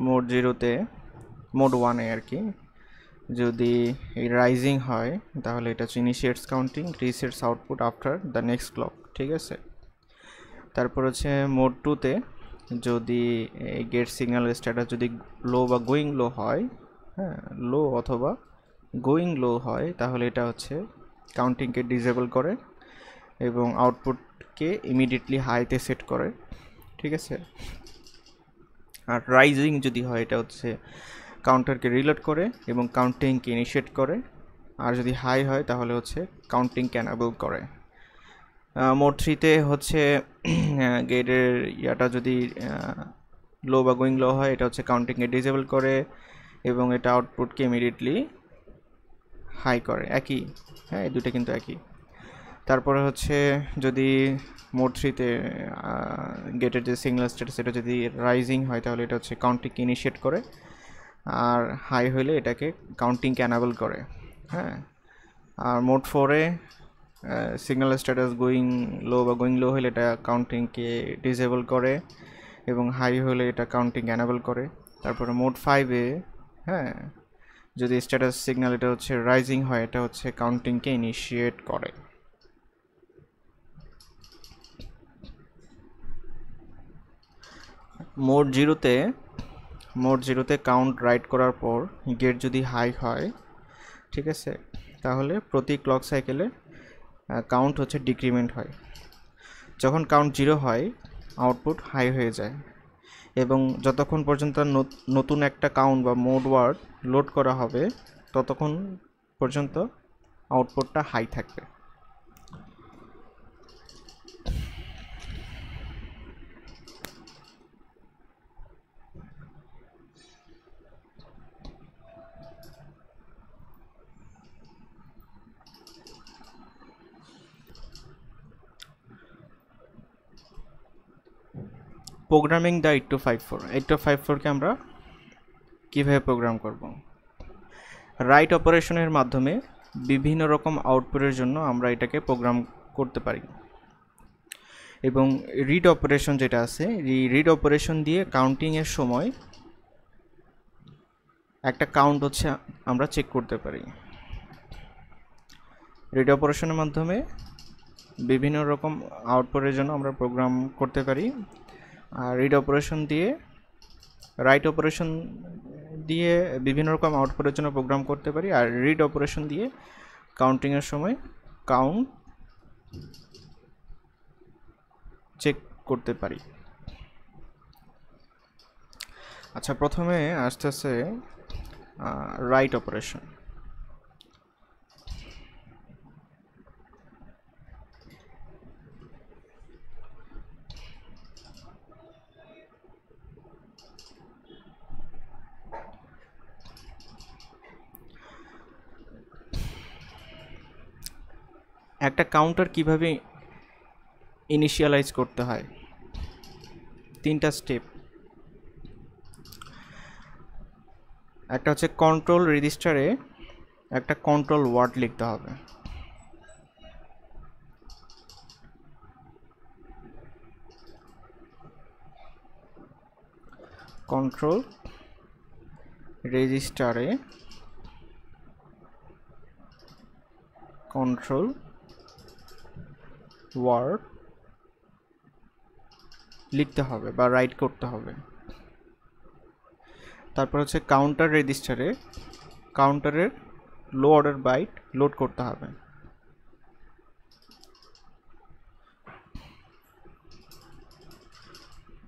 মোড 0-তে, মোড 1-এ আর কি, যদি এই রাইজিং হয় তাহলে এটা হচ্ছে initiates counting, resets output after the next clock, ঠিক আছে। তারপর হচ্ছে মোড 2-তে যদি গেট সিগন্যাল স্ট্যাটাস যদি লো বা গোয়িং লো হয়, হ্যাঁ, লো অথবা গোয়িং লো হয় তাহলে এটা হচ্ছে কাউন্টিংকে ডিসেবল করে এবং আউটপুটকে ইমিডিয়েটলি হাইতে সেট করে, ঠিক আছে। আর রাইজিং যদি হয় এটা হচ্ছে কাউন্টারকে রিলোড করে এবং কাউন্টিংকে ইনিশিয়েট করে। আর যদি হাই হয় তাহলে হচ্ছে কাউন্টিংকে এনাবল করে। মোড 3-তে হচ্ছে গেটের ইয়াটা যদি লো বা গোয়িং লো হয় এটা হচ্ছে কাউন্টিংকে ডিসেবল করে এবং এটা আউটপুটকে ইমিডিয়েটলি হাই করে, একই। হ্যাঁ, এই দুটো কিন্তু একই। তারপরে হচ্ছে যদি মোড 3-তে গেটের যে সিগন্যাল স্ট্যাটাস সেটা যদি রাইজিং হয় তাহলে এটা হচ্ছে কাউন্টিংকে ইনিশিয়েট করে, আর হাই হলে এটাকে কাউন্টিংকে এনাবল করে। হ্যাঁ, আর মোড 4-এ সিগন্যাল স্ট্যাটাস গোয়িং লো বা গোয়িং লো হলে এটা কাউন্টিংকে ডিসেবল করে এবং হাই হলে এটা কাউন্টিং এনাবল করে। তারপরে মোড 5-এ, হ্যাঁ, যদি স্ট্যাটাস সিগন্যাল এটা হচ্ছে রাইজিং হয় এটা হচ্ছে কাউন্টিংকে ইনিশিয়েট করে। মোড 0-তে কাউন্ট রাইট করার পর গেট যদি হাই হয়, ঠিক আছে, তাহলে প্রতি ক্লক সাইকেলে কাউন্ট হচ্ছে ডিক্রিমেন্ট হয়। যখন কাউন্ট 0 হয় আউটপুট হাই হয়ে যায় এবং যতক্ষণ পর্যন্ত নতুন একটা কাউন্ট বা মোড ওয়ার্ড লোড করা হবে ততক্ষণ পর্যন্ত আউটপুটটা হাই থাকবে। প্রোগ্রামিং দ্য 8254-কে আমরা কীভাবে প্রোগ্রাম করব? রাইট অপারেশনের মাধ্যমে বিভিন্ন রকম আউটপুটের জন্য আমরা এটাকে প্রোগ্রাম করতে পারি এবং রিড অপারেশন যেটা আছে, এই রিড অপারেশন দিয়ে কাউন্টিংয়ের সময় একটা কাউন্ট হচ্ছে আমরা চেক করতে পারি। রিড অপারেশনের মাধ্যমে বিভিন্ন রকম আউটপুটের জন্য আমরা প্রোগ্রাম করতে পারি। আর রিড অপারেশন দিয়ে, রাইট অপারেশন দিয়ে বিভিন্ন রকম আউটপুটের জন্য প্রোগ্রাম করতে পারি, আর রিড অপারেশন দিয়ে কাউন্টিংয়ের সময় কাউন্ট চেক করতে পারি। আচ্ছা, প্রথমে আসতেছে রাইট অপারেশন। একটা কাউন্টার কিভাবে ইনিশিয়ালাইজ করতে হয়, 3টা স্টেপ। একটা হচ্ছে কন্ট্রোল রেজিস্টারে একটা কন্ট্রোল ওয়ার্ড লিখতে হবে। কন্ট্রোল রেজিস্টারে কন্ট্রোল ওয়ার্ড লিখতে হবে বা রাইট করতে হবে। তারপর হচ্ছে কাউন্টার রেজিস্টারে কাউন্টারের লো অর্ডার বাইট লোড করতে হবে।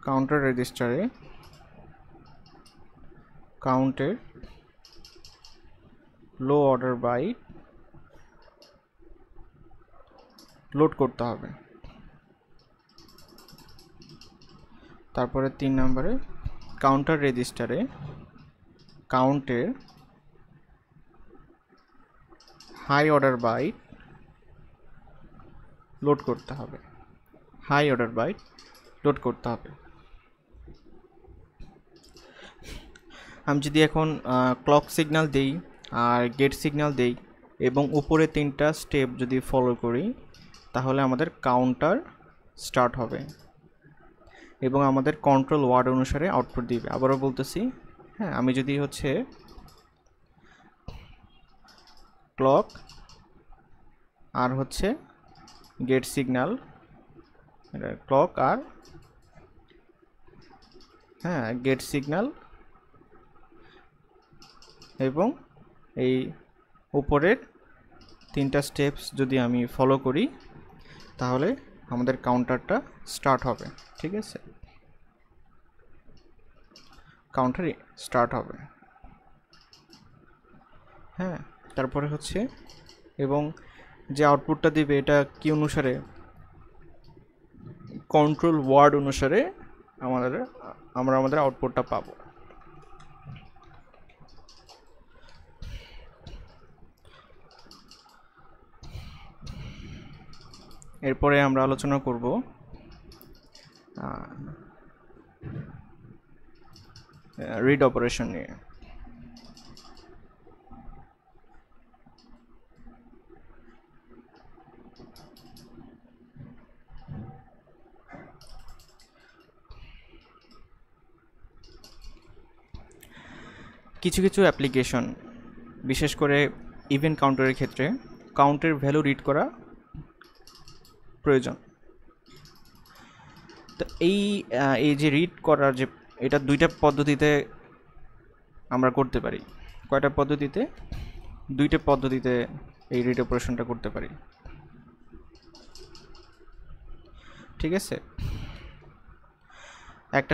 কাউন্টার রেজিস্টারে কাউন্টের লো অর্ডার বাইট লোড করতে হবে। তারপরে 3 নম্বরে কাউন্টার রেজিস্টারে কাউন্টের হাই অর্ডার বাইট লোড করতে হবে, হাই অর্ডার বাইট লোড করতে হবে। আমি যদি এখন ক্লক সিগন্যাল দেই আর গেট সিগন্যাল দেই এবং উপরে 3টা স্টেপ যদি ফলো করি তাহলে আমাদের কাউন্টার স্টার্ট হবে এবং আমাদের কন্ট্রোল ওয়ার্ড অনুসারে আউটপুট দিবে। আবারও বলতেছি, হ্যাঁ, আমি যদি হচ্ছে ক্লক আর হচ্ছে গেট সিগন্যাল, ক্লক আর হ্যাঁ গেট সিগন্যাল এবং এই উপরের 3টা স্টেপস যদি আমি ফলো করি তাহলে আমাদের কাউন্টারটা স্টার্ট হবে। ঠিক আছে, কাউন্টার স্টার্ট হবে। হ্যাঁ, তারপরে হচ্ছে এবং যে আউটপুটটা দিবে এটা কি অনুসারে, কন্ট্রোল ওয়ার্ড অনুসারে আমরা আমাদের আউটপুটটা পাবো। এরপরে আমরা আলোচনা করব রিড অপারেশন নিয়ে। কিছু কিছু অ্যাপ্লিকেশন, বিশেষ করে ইভেন্ট কাউন্টারের ক্ষেত্রে কাউন্টের ভ্যালু রিড করা প্রয়োজন। তো এই যে রিড করার যে এটা 2টা পদ্ধতিতে আমরা করতে পারি। কয়টা পদ্ধতিতে? 2টা পদ্ধতিতে এই রিড অপারেশনটা করতে পারি। ঠিক আছে, একটা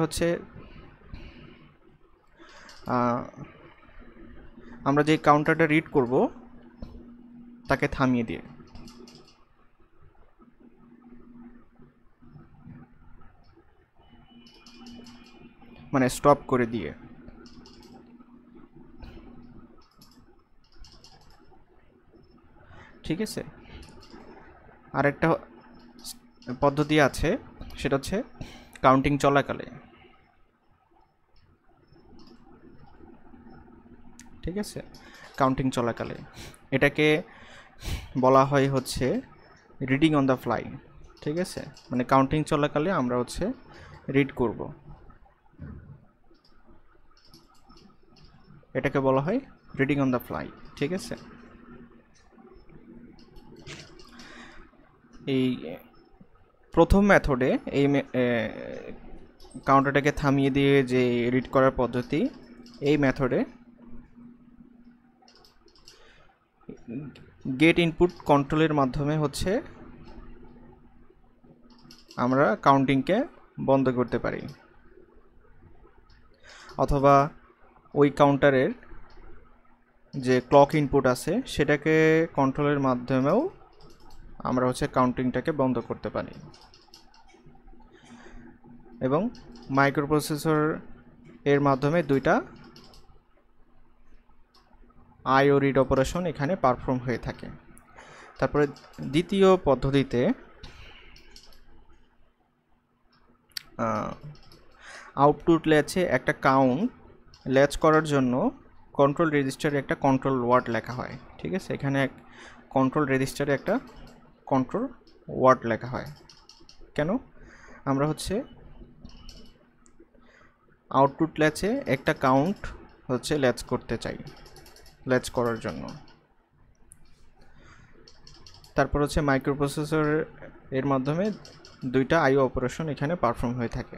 হচ্ছে আমরা যে কাউন্টারটা রিড করব তাকে থামিয়ে দিয়ে, মানে স্টপ করে দিয়ে। ঠিক আছে, আরেকটা পদ্ধতি আছে, সেটা হচ্ছে কাউন্টিং চলাকালে। ঠিক আছে, কাউন্টিং চলাকালে এটাকে বলা হয় হচ্ছে রিডিং অন দ্য ফ্লাই। ঠিক আছে, মানে কাউন্টিং চলাকালে আমরা হচ্ছে রিড করব, এটাকে বলা হয় রিডিং অন দ্য ফ্লাই। ঠিক আছে, এই প্রথম মেথডে এই কাউন্টারটাকে থামিয়ে দিয়ে যে রিড করার পদ্ধতি, এই মেথডে গেট ইনপুট কন্ট্রোলের মাধ্যমে হচ্ছে আমরা কাউন্টিংকে বন্ধ করতে পারি, অথবা ওই কাউন্টারের যে ক্লক ইনপুট আছে সেটাকে কন্ট্রোলের মাধ্যমেও আমরা হচ্ছে কাউন্টিংটাকে বন্ধ করতে পারি। এবং মাইক্রোপ্রসেসর এর মাধ্যমে 2টা আইও রিড অপারেশন এখানে পারফর্ম হয়ে থাকে। তারপরে দ্বিতীয় পদ্ধতিতে আউটপুট ল্যাচে একটা কাউন্ট ল্যাচ করার জন্য কন্ট্রোল রেজিস্টারে একটা কন্ট্রোল ওয়ার্ড লেখা হয়। ঠিক আছে, এখানে কন্ট্রোল রেজিস্টারে একটা কন্ট্রোল ওয়ার্ড লেখা হয়। কেন? আমরা হচ্ছে আউটপুট ল্যাচে একটা কাউন্ট হচ্ছে ল্যাচ করতে চাই, ল্যাচ করার জন্য। তারপর হচ্ছে মাইক্রোপ্রসেসর এর মাধ্যমে 2টা আইও অপারেশন এখানে পারফর্ম হয়ে থাকে।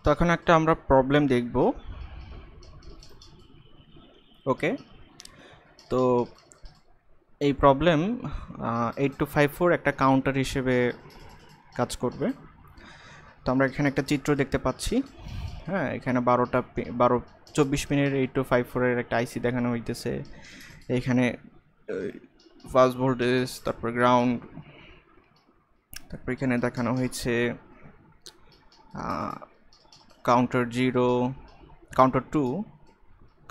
তো এখন একটা আমরা প্রবলেম দেখব। ওকে, তো এই প্রবলেম 8254 একটা কাউন্টার হিসেবে কাজ করবে। তো আমরা এখানে একটা চিত্র দেখতে পাচ্ছি। হ্যাঁ, এখানে 24 পিনের 8254 এর একটা আইসি দেখানো হইতেছে। এখানে ফার্স্ট ভোল্টেজ, তারপর গ্রাউন্ড, তারপর এখানে দেখানো হয়েছে counter 0, counter 2,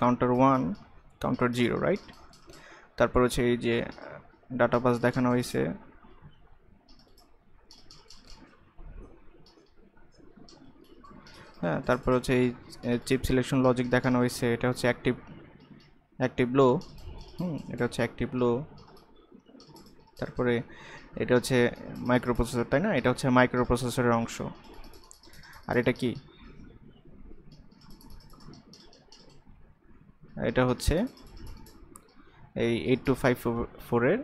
counter 1, counter 0, right. তারপর হচ্ছে এই যে ডাটা বাস দেখানো হয়েছে। হ্যাঁ, তারপর হচ্ছে এই চিপ সিলেকশন লজিক দেখানো হয়েছে। এটা হচ্ছে অ্যাক্টিভ লো। এটা হচ্ছে অ্যাক্টিভ লো। তারপরে এটা হচ্ছে মাইক্রোপ্রসেসর, তাই না? এটা হচ্ছে মাইক্রোপ্রসেসরের অংশ। আর এটা কি? এটা হচ্ছে এই 8254 এর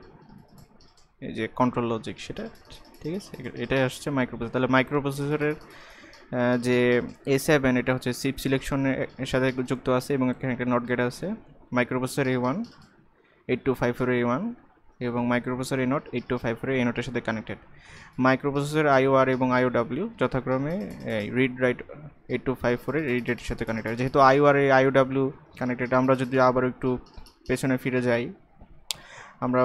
এই যে কন্ট্রোল লজিক, সেটা, ঠিক আছে। এটাই আসছে মাইক্রোপ্রসেসর। তাহলে মাইক্রোপ্রসেসরের যে A7 এটা হচ্ছে চিপ সিলেকশনের সাথে যুক্ত আছে এবং এখানে একটা নট গেট আছে। মাইক্রোপ্রসেসর A1 8254 A1 এবং মাইক্রোপ্রসেসর A0 8254 A0 এর সাথে কানেক্টেড। মাইক্রোপ্রসেসর IOR এবং IOW যথাক্রমে রিড রাইট 8254 এর রিড রাইটের সাথে কানেক্টেড। যেহেতু IOR এ IOW কানেক্টেড, আমরা যদি আবার একটু পেছনে ফিরে যাই, আমরা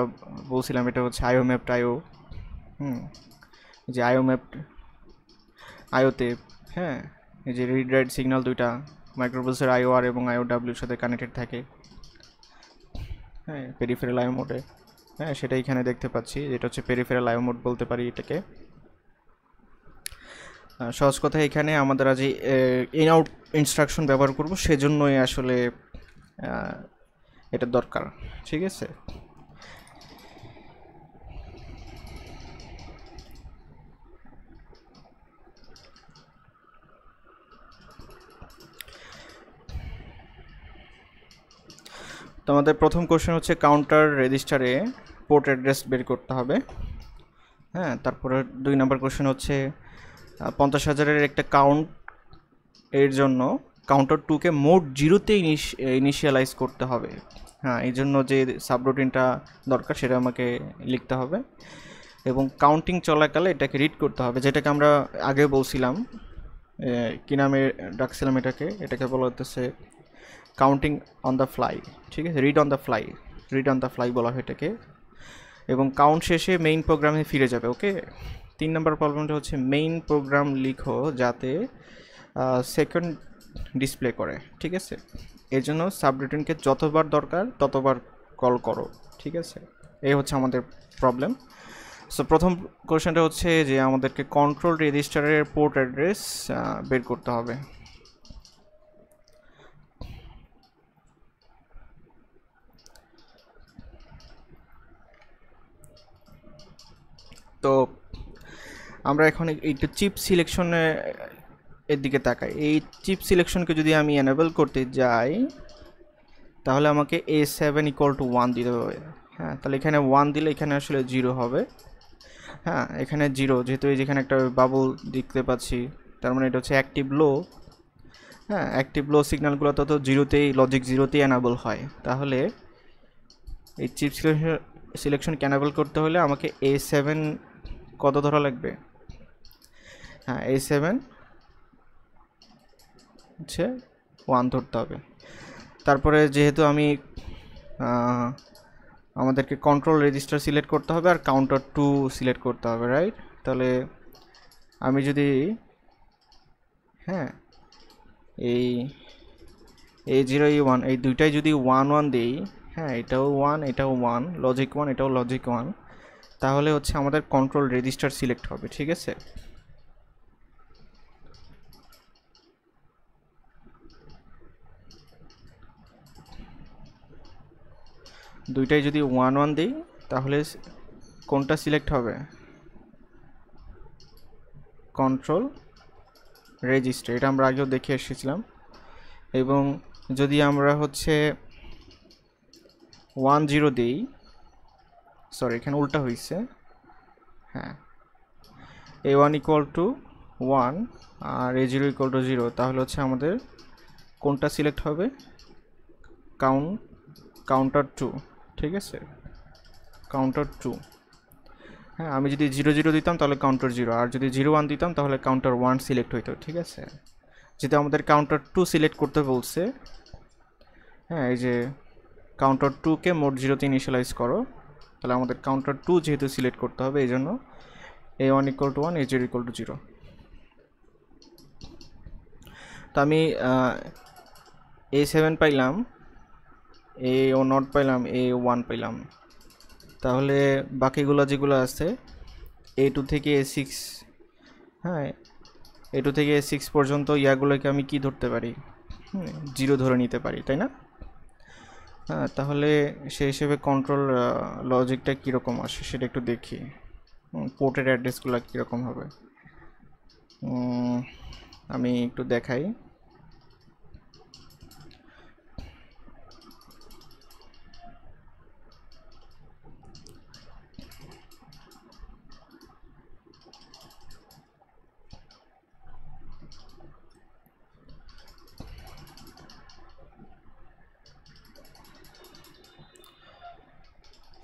বলছিলাম এটা হচ্ছে IO ম্যাপড IO। যে IO ম্যাপড IOতে, হ্যাঁ, এই যে রিড রাইট সিগন্যাল দুইটা মাইক্রোপ্রসেসর IOR এবং IOW এর সাথে কানেক্টেড থাকে। হ্যাঁ, পেরিফেরাল IO মোডে। হ্যাঁ, সেটা এখানে দেখতে পাচ্ছি, যেটা হচ্ছে পেরিফেরাল IO মোড বলতে পারি এটাকে। সহজ কথা, এখানে আমাদের আজ ইন আউট ইনস্ট্রাকশন ব্যবহার করব, সেজন্যই আসলে এটা দরকার, ঠিক আছে। তো আমাদের প্রথম কোশ্চেন হচ্ছে কাউন্টার রেজিস্টারে পোর্ট অ্যাড্রেস বের করতে হবে। হ্যাঁ, তারপরে 2 নম্বর কোশ্চেন হচ্ছে 50,000-এর একটা কাউন্ট এর জন্য কাউন্টার 2কে মোড 0-তে ইনিশিয়ালাইজ করতে হবে। হ্যাঁ, এই জন্য যে সাবরুটিনটা দরকার সেটা আমাকে লিখতে হবে এবং কাউন্টিং চলাকালে এটাকে রিড করতে হবে, যেটাকে আমরা আগে বলছিলাম কি নামে ডাকছিলাম এটাকে বলা হতেছে কাউন্টিং অন দ্য ফ্লাই, ঠিক আছে। রিড অন দ্য ফ্লাই বলা হয় এটাকে। এবং কাউন্ট শেষে মেইন প্রোগ্রামে ফিরে যাবে। ওকে, 3 নম্বর প্রবলেমটা হচ্ছে মেইন প্রোগ্রাম লিখো যাতে সেকেন্ড ডিসপ্লে করে, ঠিক আছে। এর জন্য সাবরুটিনকে যতবার দরকার ততবার কল করো, ঠিক আছে। এই হচ্ছে আমাদের প্রবলেম। সো প্রথম কোশ্চেনটা হচ্ছে যে আমাদেরকে কন্ট্রোল রেজিস্টারের পোর্ট অ্যাড্রেস বের করতে হবে। তো আমরা এখন একটু চিপ সিলেকশনে এর দিকে তাকাই। এই চিপ সিলেকশনকে যদি আমি এনেবল করতে যাই তাহলে আমাকে A7 = 1 দিতে হবে। হ্যাঁ, তাহলে এখানে 1 দিলে এখানে আসলে 0 হবে। হ্যাঁ, এখানে 0, যেহেতু এই যেখানে একটা বাবল দেখতে পাচ্ছি, তার মানে এটা হচ্ছে অ্যাক্টিভ লো। হ্যাঁ, অ্যাক্টিভ লো সিগন্যালগুলো তো 0তেই, লজিক 0তেই এনেবল হয়। তাহলে এই চিপ সিলেকশনকে এনেবল করতে হলে আমাকে A7 কত ধরা লাগবে? হ্যাঁ, A7 হচ্ছে 1 ধরতে হবে। তারপরে যেহেতু আমি আমাদেরকে কন্ট্রোল রেজিস্টার সিলেক্ট করতে হবে আর কাউন্টার 2 সিলেক্ট করতে হবে, রাইট। তাহলে আমি যদি হ্যাঁ এই A0 A1 এই দুইটাই যদি 1 1 দিই, হ্যাঁ, এটাও 1 এটাও 1, লজিক 1 এটাও লজিক 1, তাহলে হচ্ছে আমাদের কন্ট্রোল রেজিস্টার সিলেক্ট হবে, ঠিক আছে। দুইটাই যদি 1 1 দিই তাহলে কোনটা সিলেক্ট হবে? কন্ট্রোল রেজিস্টার, এটা আমরা আগেও দেখে এসেছিলাম। এবং যদি আমরা হচ্ছে 1 0 দিই, সরি এখানে উল্টা হয়েছে। হ্যাঁ, A1 = 1 আর A0 = 0, তাহলে হচ্ছে আমাদের কোনটা সিলেক্ট হবে? কাউন্টার 2, ঠিক আছে, কাউন্টার 2। হ্যাঁ, আমি যদি 0 0 দিতাম তাহলে কাউন্টার 0, আর যদি 0 1 দিতাম তাহলে কাউন্টার 1 সিলেক্ট হইতো। ঠিক আছে, যেহেতু আমাদের কাউন্টার 2 সিলেক্ট করতে বলছে, হ্যাঁ এই যে কাউন্টার 2কে মোড 0তে ইনিশিয়ালাইজ করো, তাহলে আমাদের কাউন্টার 2 যেহেতু সিলেক্ট করতে হবে, এই জন্য a1 = 1, a0 = 0। তো আমি a7 পাইলাম, a0 পাইলাম, a1 পাইলাম। তাহলে বাকিগুলো যেগুলো আছে a2 থেকে a6, হ্যাঁ a2 থেকে a6 পর্যন্ত ইয়াগুলোকে আমি কি ধরতে পারি, 0 ধরে নিতে পারি, তাই না? হ্যাঁ, তাহলে সেই হিসেবে কন্ট্রোল লজিকটা কীরকম আসে সেটা একটু দেখি। পোর্টের অ্যাড্রেসগুলো কীরকম হবে আমি একটু দেখাই।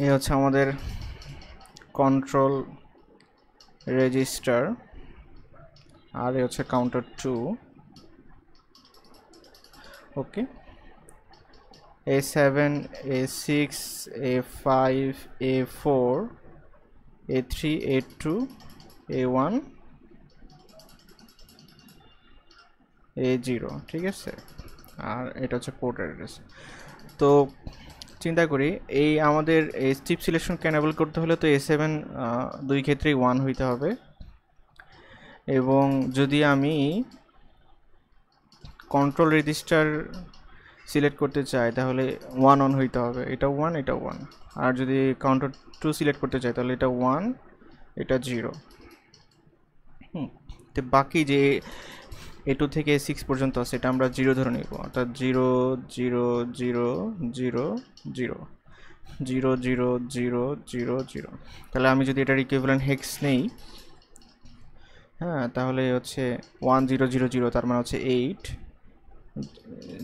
এই হচ্ছে আমাদের কন্ট্রোল রেজিস্টার, আর এই হচ্ছে কাউন্টার 2। ওকে, a7, a6, a5, a4, a3, a2, a1, a0। ঠিক আছে, আর এটা হচ্ছে পোর্ট অ্যাড্রেস। তো চিন্তা করি, এই আমাদের এই স্টিপ সিলেকশনকে এনেবল করতে হলে তো a7 দুই ক্ষেত্রেই 1 হইতে হবে, এবং যদি আমি কন্ট্রোল রেজিস্টার সিলেক্ট করতে চাই তাহলে 1 অন হইতে হবে, এটা 1 এটা 1। আর যদি কাউন্টার 2 সিলেক্ট করতে চাই তাহলে এটা 1 এটা 0। তো বাকি যে a2 থেকে a6 পর্যন্ত আছে এটা আমরা 0 ধরে নিব, অর্থাৎ 0 0 0 0 0 0 0 0 0 0। তাহলে আমি যদি এটার ইকুইভ্যালেন্ট হেক্স নেই, হ্যাঁ তাহলে হচ্ছে 1 0 0 0, তার মানে হচ্ছে 8,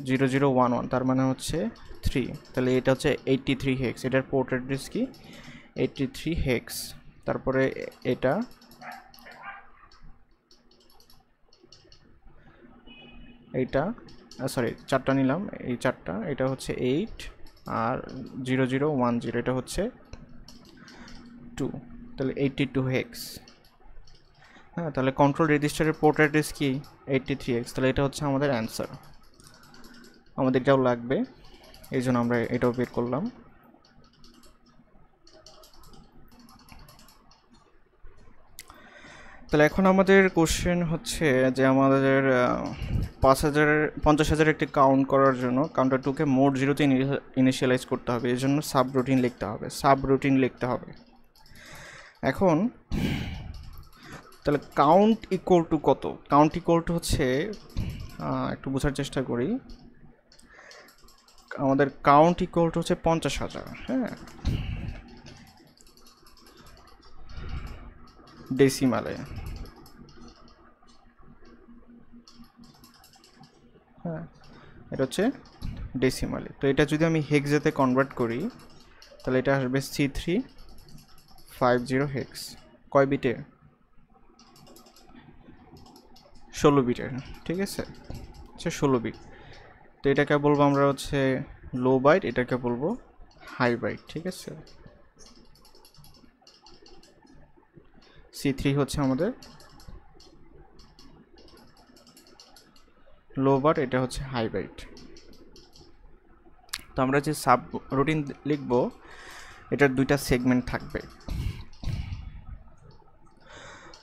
0 0 1 1, তার মানে হচ্ছে 3। তাহলে এটা হচ্ছে 83 হেক্স। এটার পোর্ট অ্যাড্রেস কি? 83 হেক্স। তারপরে এটা এইটা সরি 4টা নিলাম, এই 4টা, এটা হচ্ছে 8, আর 0 0 1 0 এটা হচ্ছে 2, তাহলে 82 হেক্স। হ্যাঁ, তাহলে কন্ট্রোল রেজিস্টারের পোর্ট অ্যাড্রেস কি? 83 হেক্স। তাহলে এটা হচ্ছে আমাদের অ্যান্সার, আমাদের এটাও লাগবে, এই জন্য আমরা এটাও বের করলাম। তাহলে এখন আমাদের কোশ্চেন হচ্ছে যে আমাদের 50,000 একটি কাউন্ট করার জন্য কাউন্টার 2কে মোড 0তে ইনিশিয়ালাইজ করতে হবে, এর জন্য সাব রুটিন লিখতে হবে। এখন তাহলে কাউন্ট ইকুয়াল টু কত? কাউন্ট ইকুয়াল টু হচ্ছে, একটু বোঝার চেষ্টা করি, আমাদের কাউন্ট ইকুয়াল টু হচ্ছে 50,000, হ্যাঁ ডেসিমালে, হ্যাঁ এটা হচ্ছে ডেসিমালে। তো এটা যদি আমি হেক্সাতে কনভার্ট করি তাহলে এটা আসবে C350 হেক্স। কয় বিটের? 16 বিটের। ঠিক আছে, আচ্ছা 16 বিট। তো এটাকে বলবো আমরা হচ্ছে লো বাইট, এটাকে বলবো হাই বাইট। ঠিক আছে, C3 হচ্ছে আমাদের লো বাইট, এটা হচ্ছে হাই বাইট। তো আমরা যে সাব রুটিন লিখবো এটার দুইটা সেগমেন্ট থাকবে।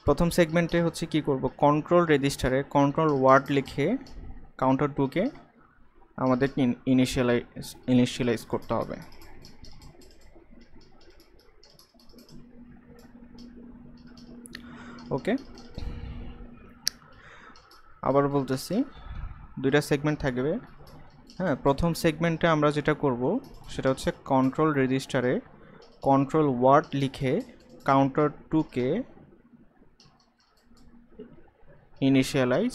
প্রথম সেগমেন্টে হচ্ছে কি করব, কন্ট্রোল রেজিস্টারে কন্ট্রোল ওয়ার্ড লিখে কাউন্টার 2কে আমাদের ইনিশিয়ালাইজ করতে হবে। ওকে, আবার বলতেছি দুইটা সেগমেন্ট থাকবে। হ্যাঁ, প্রথম সেগমেন্টে আমরা যেটা করব সেটা হচ্ছে কন্ট্রোল রেজিস্টারে কন্ট্রোল ওয়ার্ড লিখে কাউন্টার 2কে ইনিশিয়ালাইজ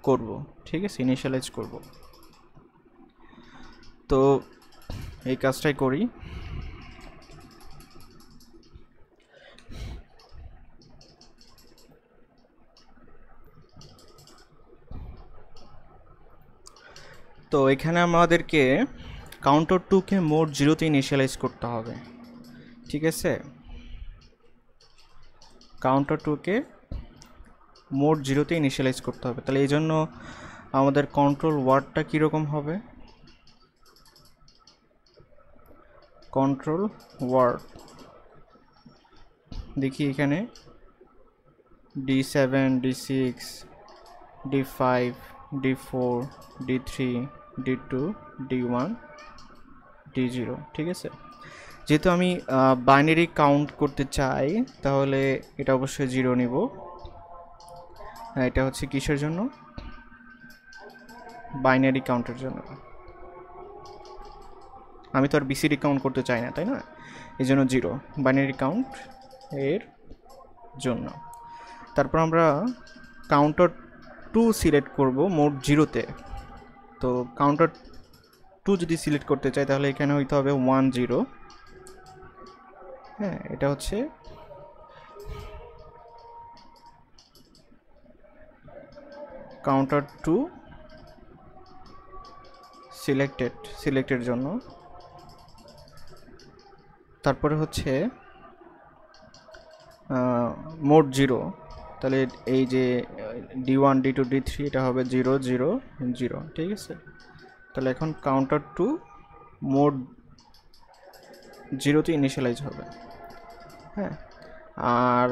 করব। ঠিক আছে, ইনিশিয়ালাইজ করব। তো এই কাজটাই করি। তো এখানে আমাদেরকে কাউন্টার 2-কে মোড 0-তে ইনিশিয়ালাইজ করতে হবে, ঠিক আছে। কাউন্টার 2-কে মোড 0-তে ইনিশিয়ালাইজ করতে হবে, তাহলে এই জন্য আমাদের কন্ট্রোল ওয়ার্ডটা কীরকম হবে? কন্ট্রোল ওয়ার্ড দেখি এখানে D7, D6, D5, D4, D3, D2, D1, D0, ঠিক আছে। যেহেতু আমি বাইনারি কাউন্ট করতে চাই তাহলে এটা অবশ্যই 0 নিব। এটা হচ্ছে কিসের জন্য? বাইনারি কাউন্টের জন্য। আমি তো আর বিসিডি কাউন্ট করতে চাই না, তাই না? এই জন্য 0 বাইনারি কাউন্ট এর জন্য। তারপর আমরা কাউন্টার 2 সিলেক্ট করব মোড 0-তে। তো কাউন্টার 2 যদি সিলেক্ট করতে চাই তাহলে এখানে হইতে হবে 1 0। হ্যাঁ, এটা হচ্ছে কাউন্টার 2 সিলেক্টের জন্য। তারপরে হচ্ছে মোড 0, তাহলে এই যে D1, D2, D3 এটা হবে 0 0 0, ঠিক আছে। তাহলে এখন কাউন্টার 2 মোড 0-তে ইনিশিয়ালাইজ হবে। হ্যাঁ, আর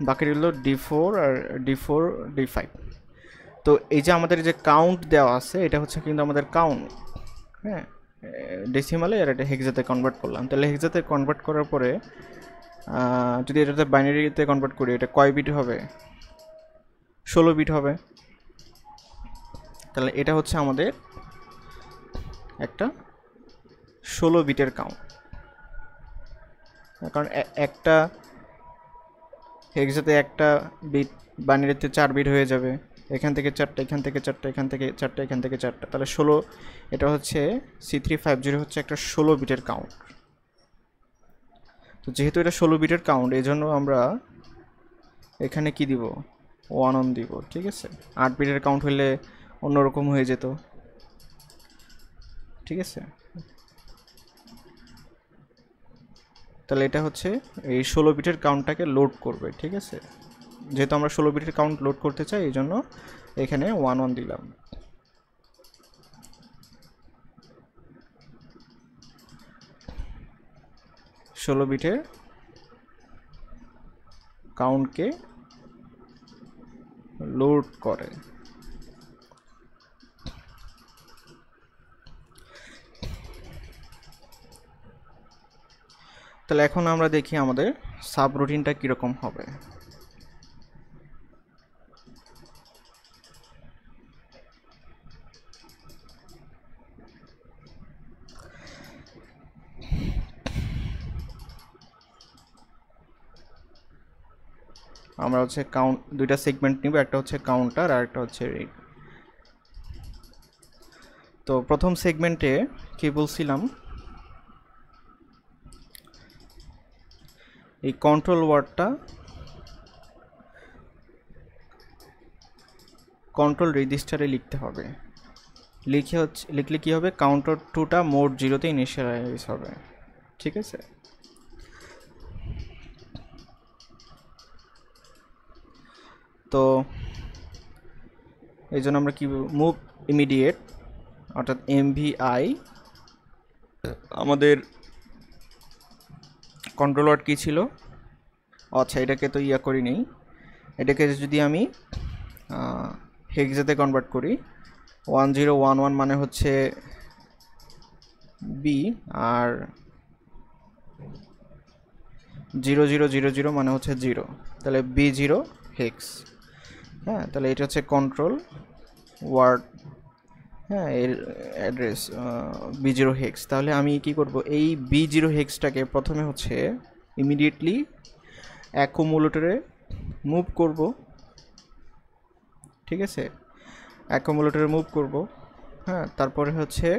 বাকি রইল D4 আর D4 D5। তো এই যে আমাদের যে কাউন্ট দেওয়া আছে এটা হচ্ছে কিন্তু আমাদের কাউন্ট, হ্যাঁ, ডেসিমালে আর এটা হেক্সাতে কনভার্ট করলাম। তাহলে হেক্সাতে কনভার্ট করার পরে যদি এটাতে বাইনারিতে কনভার্ট করি এটা কয় বিট হবে? 16 বিট হবে। তাহলে এটা হচ্ছে আমাদের একটা 16 বিটের কাউন্ট, কারণ একটা হেক্সাতে একটা বিট, বাইনারিতে 4 বিট হয়ে যাবে। এখান থেকে 4টা, এখান থেকে 4টা, এখান থেকে 4টা, এখান থেকে 4টা, তাহলে 16। এটা হচ্ছে C350 হচ্ছে একটা 16 বিটের কাউন্ট। তো যেহেতু এটা 16 বিটের কাউন্ট এই জন্য আমরা এখানে কি দিব? 1 অন দিব, ঠিক আছে। 8 বিটের কাউন্ট হলে অন্যরকম হয়ে যেত, ঠিক আছে। তাহলে এটা হচ্ছে এই 16 বিটের কাউন্টটাকে লোড করবে, ঠিক আছে। যেহেতু আমরা 16 বিটের কাউন্ট লোড করতে চাই এই জন্য এখানে 1 1 দিলাম। ষোলো বিটের কাউন্টকে লোড করে। তাহলে এখন আমরা দেখি আমাদের সাবরুটিনটা কীরকম হবে। আমরা হচ্ছে দুইটা সেগমেন্ট নিব, একটা হচ্ছে কাউন্টার আর একটা হচ্ছে রিড। তো প্রথম সেগমেন্টে কি বলছিলাম, এই কন্ট্রোল ওয়ার্ডটা কন্ট্রোল রেজিস্টারে লিখতে হবে। লিখলে কি হবে? কাউন্টার 2টা মোড 0-তে ইনিশিয়ালাইজ হবে, ঠিক আছে। তো এই জন্য আমরা কি মুভ ইমিডিয়েট অর্থাৎ MVI, আমাদের কন্ট্রোল ওয়ার্ড কী ছিল? আচ্ছা, এটাকে তো করি নেই। এটাকে যদি আমি হেক্সাতে কনভার্ট করি, 1011 মানে হচ্ছে B, আর 0000 মানে হচ্ছে 0, তাহলে B0 হেক্স। হ্যাঁ, তাহলে এটা হচ্ছে কন্ট্রোল ওয়ার্ড, হ্যাঁ, এর অ্যাড্রেস B0 হেক্স। তাহলে আমি কি করব? এই B0 হেক্সটাকে প্রথমে হচ্ছে ইমিডিয়েটলি অ্যাকুমুলেটরে মুভ করব, ঠিক আছে। অ্যাকুমুলেটরে মুভ করব, হ্যাঁ। তারপরে হচ্ছে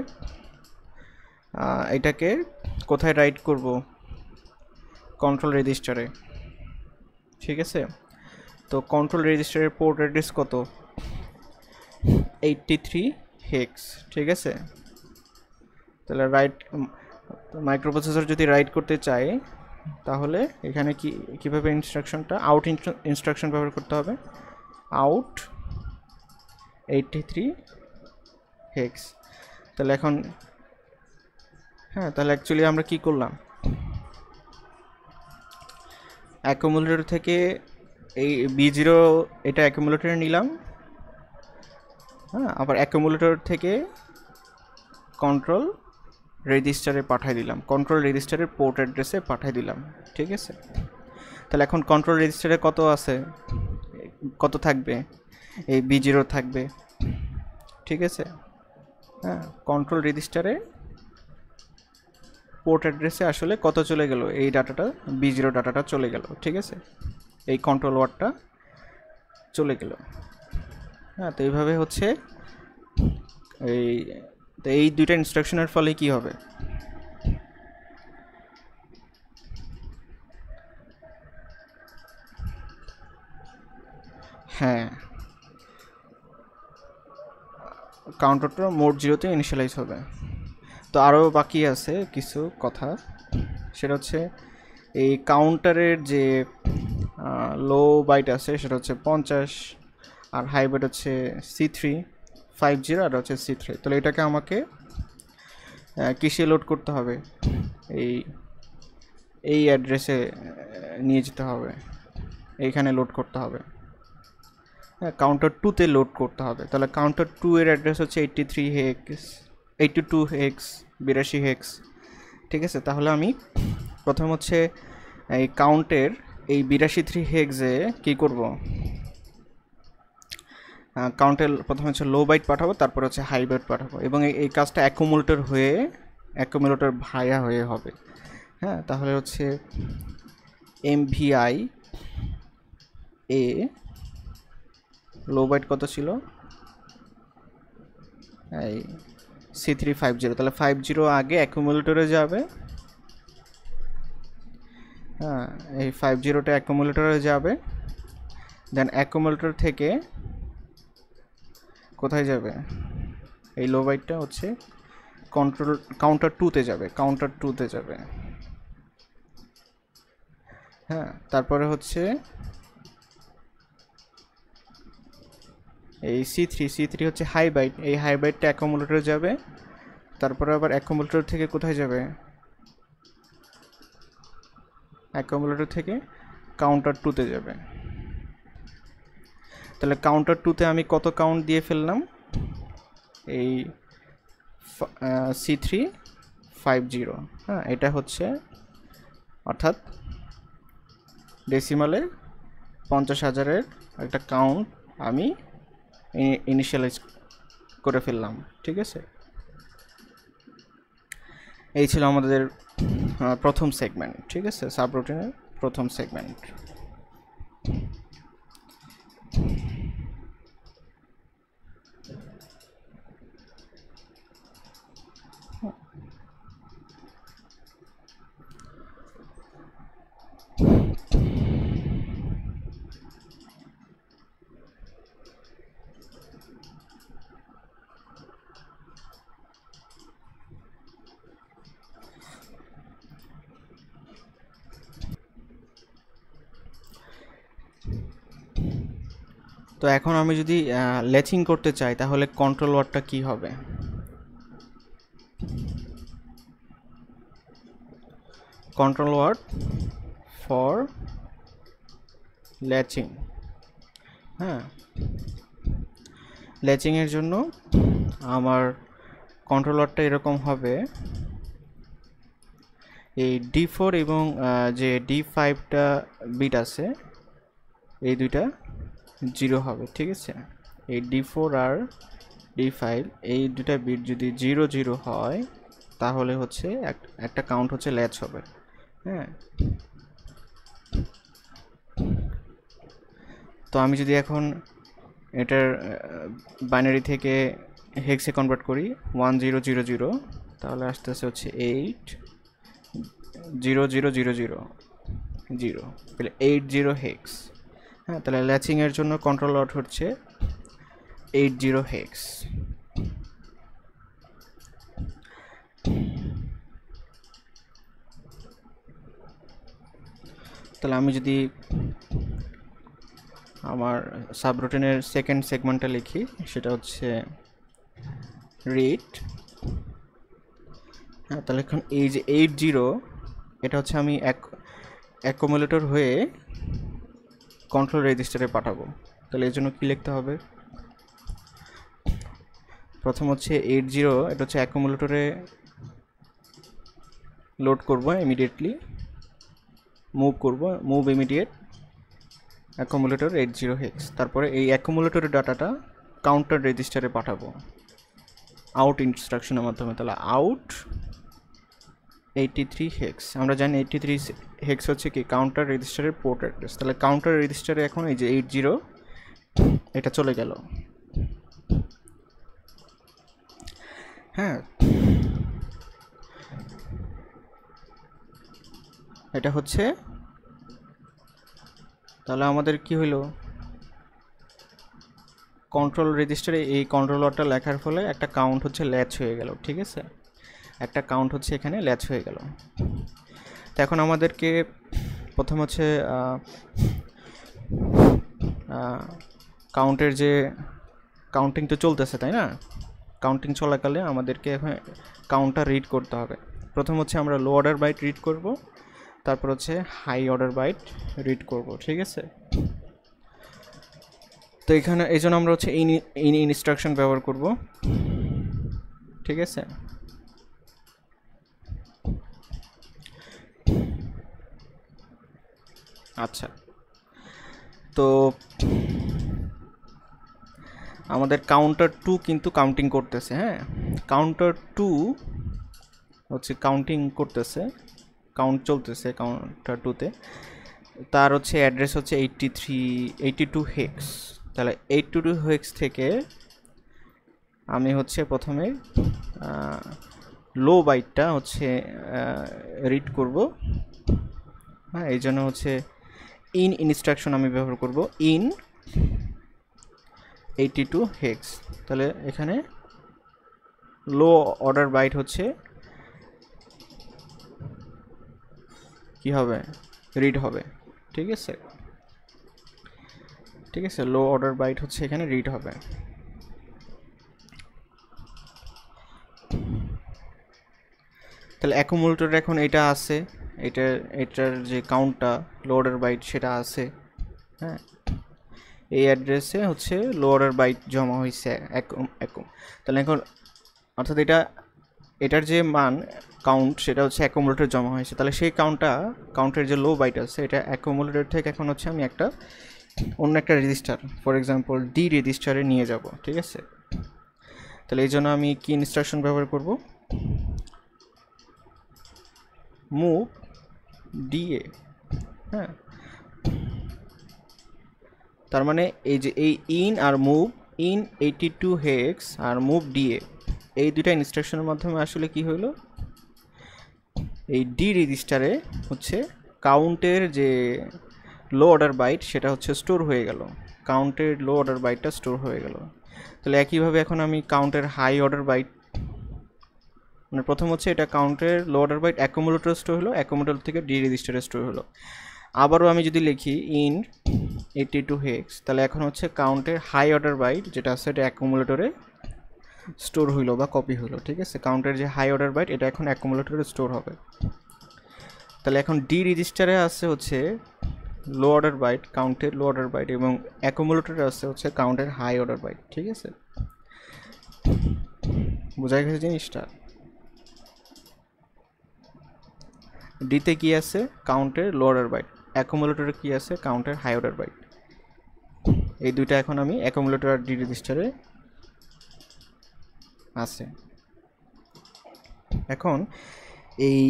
এটাকে কোথায় রাইট করব? কন্ট্রোল রেজিস্টারে, ঠিক আছে। তো কন্ট্রোল রেজিস্টারের পোর্ট অ্যাড্রেস কত? 83 হেক্স, ঠিক আছে। তাহলে রাইট মাইক্রোপ্রসেসর যদি রাইট করতে চাই তাহলে এখানে কীভাবে ইনস্ট্রাকশনটা আউট ইনস্ট্রাকশন ব্যবহার করতে হবে, আউট 83 হেক্স। তাহলে এখন হ্যাঁ, তাহলে অ্যাকচুয়ালি আমরা কি করলাম, অ্যাকুমুলেটর থেকে এই B0 এটা অ্যাকুমুলেটরে নিলাম, হ্যাঁ, আবার অ্যাকুমুলেটর থেকে কন্ট্রোল রেজিস্টারে পাঠিয়ে দিলাম, কন্ট্রোল রেজিস্টারের পোর্ট অ্যাড্রেসে পাঠিয়ে দিলাম, ঠিক আছে। তাহলে এখন কন্ট্রোল রেজিস্টারে কত আছে, কত থাকবে, এই B0 থাকবে, ঠিক আছে। হ্যাঁ, কন্ট্রোল রেজিস্টারে পোর্ট অ্যাড্রেসে আসলে কত চলে গেল, এই ডাটাটা B0 ডাটাটা চলে গেল, ঠিক আছে, এই কন্ট্রোল ওয়ার্ডটা চলে গেল। হ্যাঁ, তো এইভাবে হচ্ছে এই দুইটা ইনস্ট্রাকশনের ফলে কি হবে, হ্যাঁ, কাউন্টারটা মোড 0-তে ইনিশিয়ালাইজ হবে। তো আরও বাকি আছে কিছু কথা, সেটা হচ্ছে এই কাউন্টারের যে লো বাইট আছে সেটা হচ্ছে 50, আর হাই বাইট হচ্ছে C350 আর হচ্ছে C3। তাহলে এটাকে আমাকে কিসে লোড করতে হবে, এই অ্যাড্রেসে নিয়ে যেতে হবে, এইখানে লোড করতে হবে, হ্যাঁ, কাউন্টার 2-তে লোড করতে হবে। তাহলে কাউন্টার 2 এর অ্যাড্রেস হচ্ছে 83 হেক্স, 82 হেক্স, 82 হেক্স, ঠিক আছে। তাহলে আমি প্রথম হচ্ছে এই কাউন্টের এই 82 হেক্সে কী করব, কাউন্টের প্রথমে হচ্ছে লো বাইট পাঠাবো, তারপর হচ্ছে হাই বাইট পাঠাবো, এবং এই কাজটা অ্যাকুমুলেটর ভায়া হয়ে হবে। হ্যাঁ, তাহলে হচ্ছে MVI এ লো বাইট কত ছিল, এই C350, তাহলে 50 আগে অ্যাকুমুলেটরে যাবে, হ্যাঁ, এই 50টা অ্যাকুমুলেটরে যাবে, দেন অ্যাকুমুলেটর থেকে কোথায় যাবে, এই লো বাইটটা হচ্ছে কাউন্টার 2-তে যাবে, কাউন্টার 2-তে যাবে, হ্যাঁ। তারপরে হচ্ছে এই C3 হচ্ছে হাই বাইট, এই হাই বাইটটা অ্যাকুমুলেটরে যাবে, তারপরে আবার অ্যাকুমুলেটর থেকে কোথায় যাবে, অ্যাকুমুলেটর থেকে কাউন্টার 2-তে যাবে। তাহলে কাউন্টার 2-তে আমি কত কাউন্ট দিয়ে ফেললাম, এই C350, হ্যাঁ, এটা হচ্ছে অর্থাৎ ডেসিমালে 50,000-এর একটা কাউন্ট আমি ইনিশিয়ালাইজ করে ফেললাম, ঠিক আছে। এই ছিল আমাদের প্রথম সেগমেন্ট, ঠিক আছে, সাবরুটিনের প্রথম সেগমেন্ট। তো এখন আমি যদি লেচিং করতে চাই তাহলে কন্ট্রোল ওয়ার্ডটা কি হবে, কন্ট্রোল ওয়ার্ড ফর ল্যাচিং, হ্যাঁ, ল্যাচিংয়ের জন্য আমার কন্ট্রোল ওয়ার্ডটা এরকম হবে, এই D4 এবং যে D5টা বিট আছে এই দুইটা 0 হবে, ঠিক আছে। এই D4 আর D5 এই দুটা বিট যদি 0 0 হয় তাহলে হচ্ছে একটা কাউন্ট হচ্ছে ল্যাচ হবে, হ্যাঁ। তো আমি যদি এখন এটার বাইনারি থেকে হেক্সে কনভার্ট করি 1000, তাহলে আসতেছে হচ্ছে 80000 তাহলে 80 হেক্স, হ্যাঁ। তাহলে ল্যাচিংয়ের জন্য কন্ট্রোল ওয়ার্ড হচ্ছে 80 হেক্স, তাহলে আমি যদি আমার সাবরুটিনের সেকেন্ড সেগমেন্টটা লিখি, সেটা হচ্ছে রিড। হ্যাঁ, তাহলে এখন এই যে 80 এটা হচ্ছে আমি অ্যাকুমুলেটর হয়ে কন্ট্রোল রেজিস্টারে পাঠাবো। তাহলে এর জন্য কী লিখতে হবে? প্রথম হচ্ছে 80 এটা হচ্ছে অ্যাকুমুলেটরে লোড করব ইমিডিয়েটলি, মুভ করব, মুভ ইমিডিয়েট অ্যাকুমুলেটর 80 হেক্স। তারপরে এই অ্যাকুমুলেটরের ডাটাটা কাউন্টার রেজিস্টারে পাঠাবো আউট ইনস্ট্রাকশনের মাধ্যমে। তাহলে আউট 83 হেক্স। আমরা জানি 83 হেক্স হচ্ছে কি কাউন্টার রেজিস্টারের পোর্ট অ্যাড্রেস। তাহলে কাউন্টার রেজিস্টারে এখন এই যে 80 এটা চলে গেল। হ্যাঁ, এটা হচ্ছে, তাহলে আমাদের কি হইল, কন্ট্রোল রেজিস্টারে এই কন্ট্রোলারটা লেখার ফলে একটা কাউন্ট হচ্ছে ল্যাচ হয়ে গেল। ঠিক আছে, একটা কাউন্ট হচ্ছে এখানে ল্যাচ হয়ে গেল। তো এখন আমাদেরকে প্রথম হচ্ছে কাউন্টের যে কাউন্টিং তো চলতেছে, তাই না? কাউন্টিং চলাকালে আমাদেরকে এখন কাউন্টটা রিড করতে হবে। প্রথম হচ্ছে আমরা লো অর্ডার বাইট রিড করব, তারপর হচ্ছে হাই অর্ডার বাইট রিড করব। ঠিক আছে, তো এখানে এই জন্য আমরা হচ্ছে ইন ইনস্ট্রাকশন ব্যবহার করব। ঠিক আছে, আচ্ছা, তো আমাদের কাউন্টার 2 কিন্তু কাউন্টিং করতেছে। হ্যাঁ, কাউন্টার 2 হচ্ছে কাউন্টিং করতেছে, কাউন্ট চলতেছে কাউন্টার 2তে। তার হচ্ছে অ্যাড্রেস হচ্ছে 82 হেক্স। তাহলে 82 হেক্স থেকে আমি হচ্ছে প্রথমে লো বাইটটা হচ্ছে রিড করব। হ্যাঁ, এই জন্য হচ্ছে ইন ইনস্ট্রাকশন আমি ব্যবহার করব, ইন 82 হেক্স। তাহলে এখানে লো অর্ডার বাইট হচ্ছে কি হবে, রিড হবে। ঠিক আছে, ঠিক আছে, লো অর্ডার বাইট হচ্ছে এখানে রিড হবে। তাহলে অ্যাকুমুলেটর এখন এটা আছে, এটার যে কাউন্টটা লো অর্ডার বাইট সেটা আছে। হ্যাঁ, এই অ্যাড্রেসে হচ্ছে লো অর্ডার বাইট জমা হয়েছে তাহলে এখন অর্থাৎ এটার যে মান কাউন্ট সেটা হচ্ছে অ্যাকুমুলেটর জমা হয়েছে। তাহলে সেই কাউন্টের যে লো বাইট আছে এটা অ্যাকুমুলেটর থেকে এখন হচ্ছে আমি অন্য একটা রেজিস্টার, ফর এক্সাম্পল ডি রেজিস্টারে নিয়ে যাব। ঠিক আছে, তাহলে এই জন্য আমি কি ইনস্ট্রাকশন ব্যবহার করব, মুভ ডিএ। হ্যাঁ, তার মানে এই যে এই ইন আর মুভ, ইন 82 হেক্স আর মুভ ডিএ, এই দুইটা ইনস্ট্রাকশনের মাধ্যমে আসলে কি হলো, এই ডি রেজিস্টারে হচ্ছে কাউন্টের যে লো অর্ডার বাইট সেটা হচ্ছে স্টোর হয়ে গেল, কাউন্টের লো অর্ডার বাইটটা স্টোর হয়ে গেল। তাহলে একইভাবে এখন আমি কাউন্টের হাই অর্ডার বাইট, মানে প্রথম হচ্ছে এটা কাউন্টের low order byte accumulator store হলো, অ্যাকুমুলেটর থেকে ডি রেজিস্টারে স্টোর হলো। আবারও আমি যদি লিখি ইন 82 হেক্স, তাহলে এখন হচ্ছে কাউন্টের হাই অর্ডার বাইট যেটা আছে এটা অ্যাকুমুলেটরে স্টোর হইলো বা কপি হইলো। ঠিক আছে, কাউন্টের যে হাই অর্ডার বাইট এটা এখন অ্যাকুমুলেটরে স্টোর হবে। তাহলে এখন ডি রেজিস্টারে আছে হচ্ছে লো অর্ডার বাইট, কাউন্টের লো অর্ডার বাইট, এবং অ্যাকুমুলেটরে আছে হচ্ছে কাউন্টের হাই অর্ডার বাইট। ঠিক আছে, বোঝা গেছে জিনিসটা? ডিতে কি আছে, কাউন্টের লো অর্ডার বাইট, অ্যাকুমুলেটরে কি আছে, কাউন্টের হাই অর্ডার বাইট। এই দুইটা এখন আমি অ্যাকুমুলেটর আর ডি রেজিস্টারে আছে। এখন এই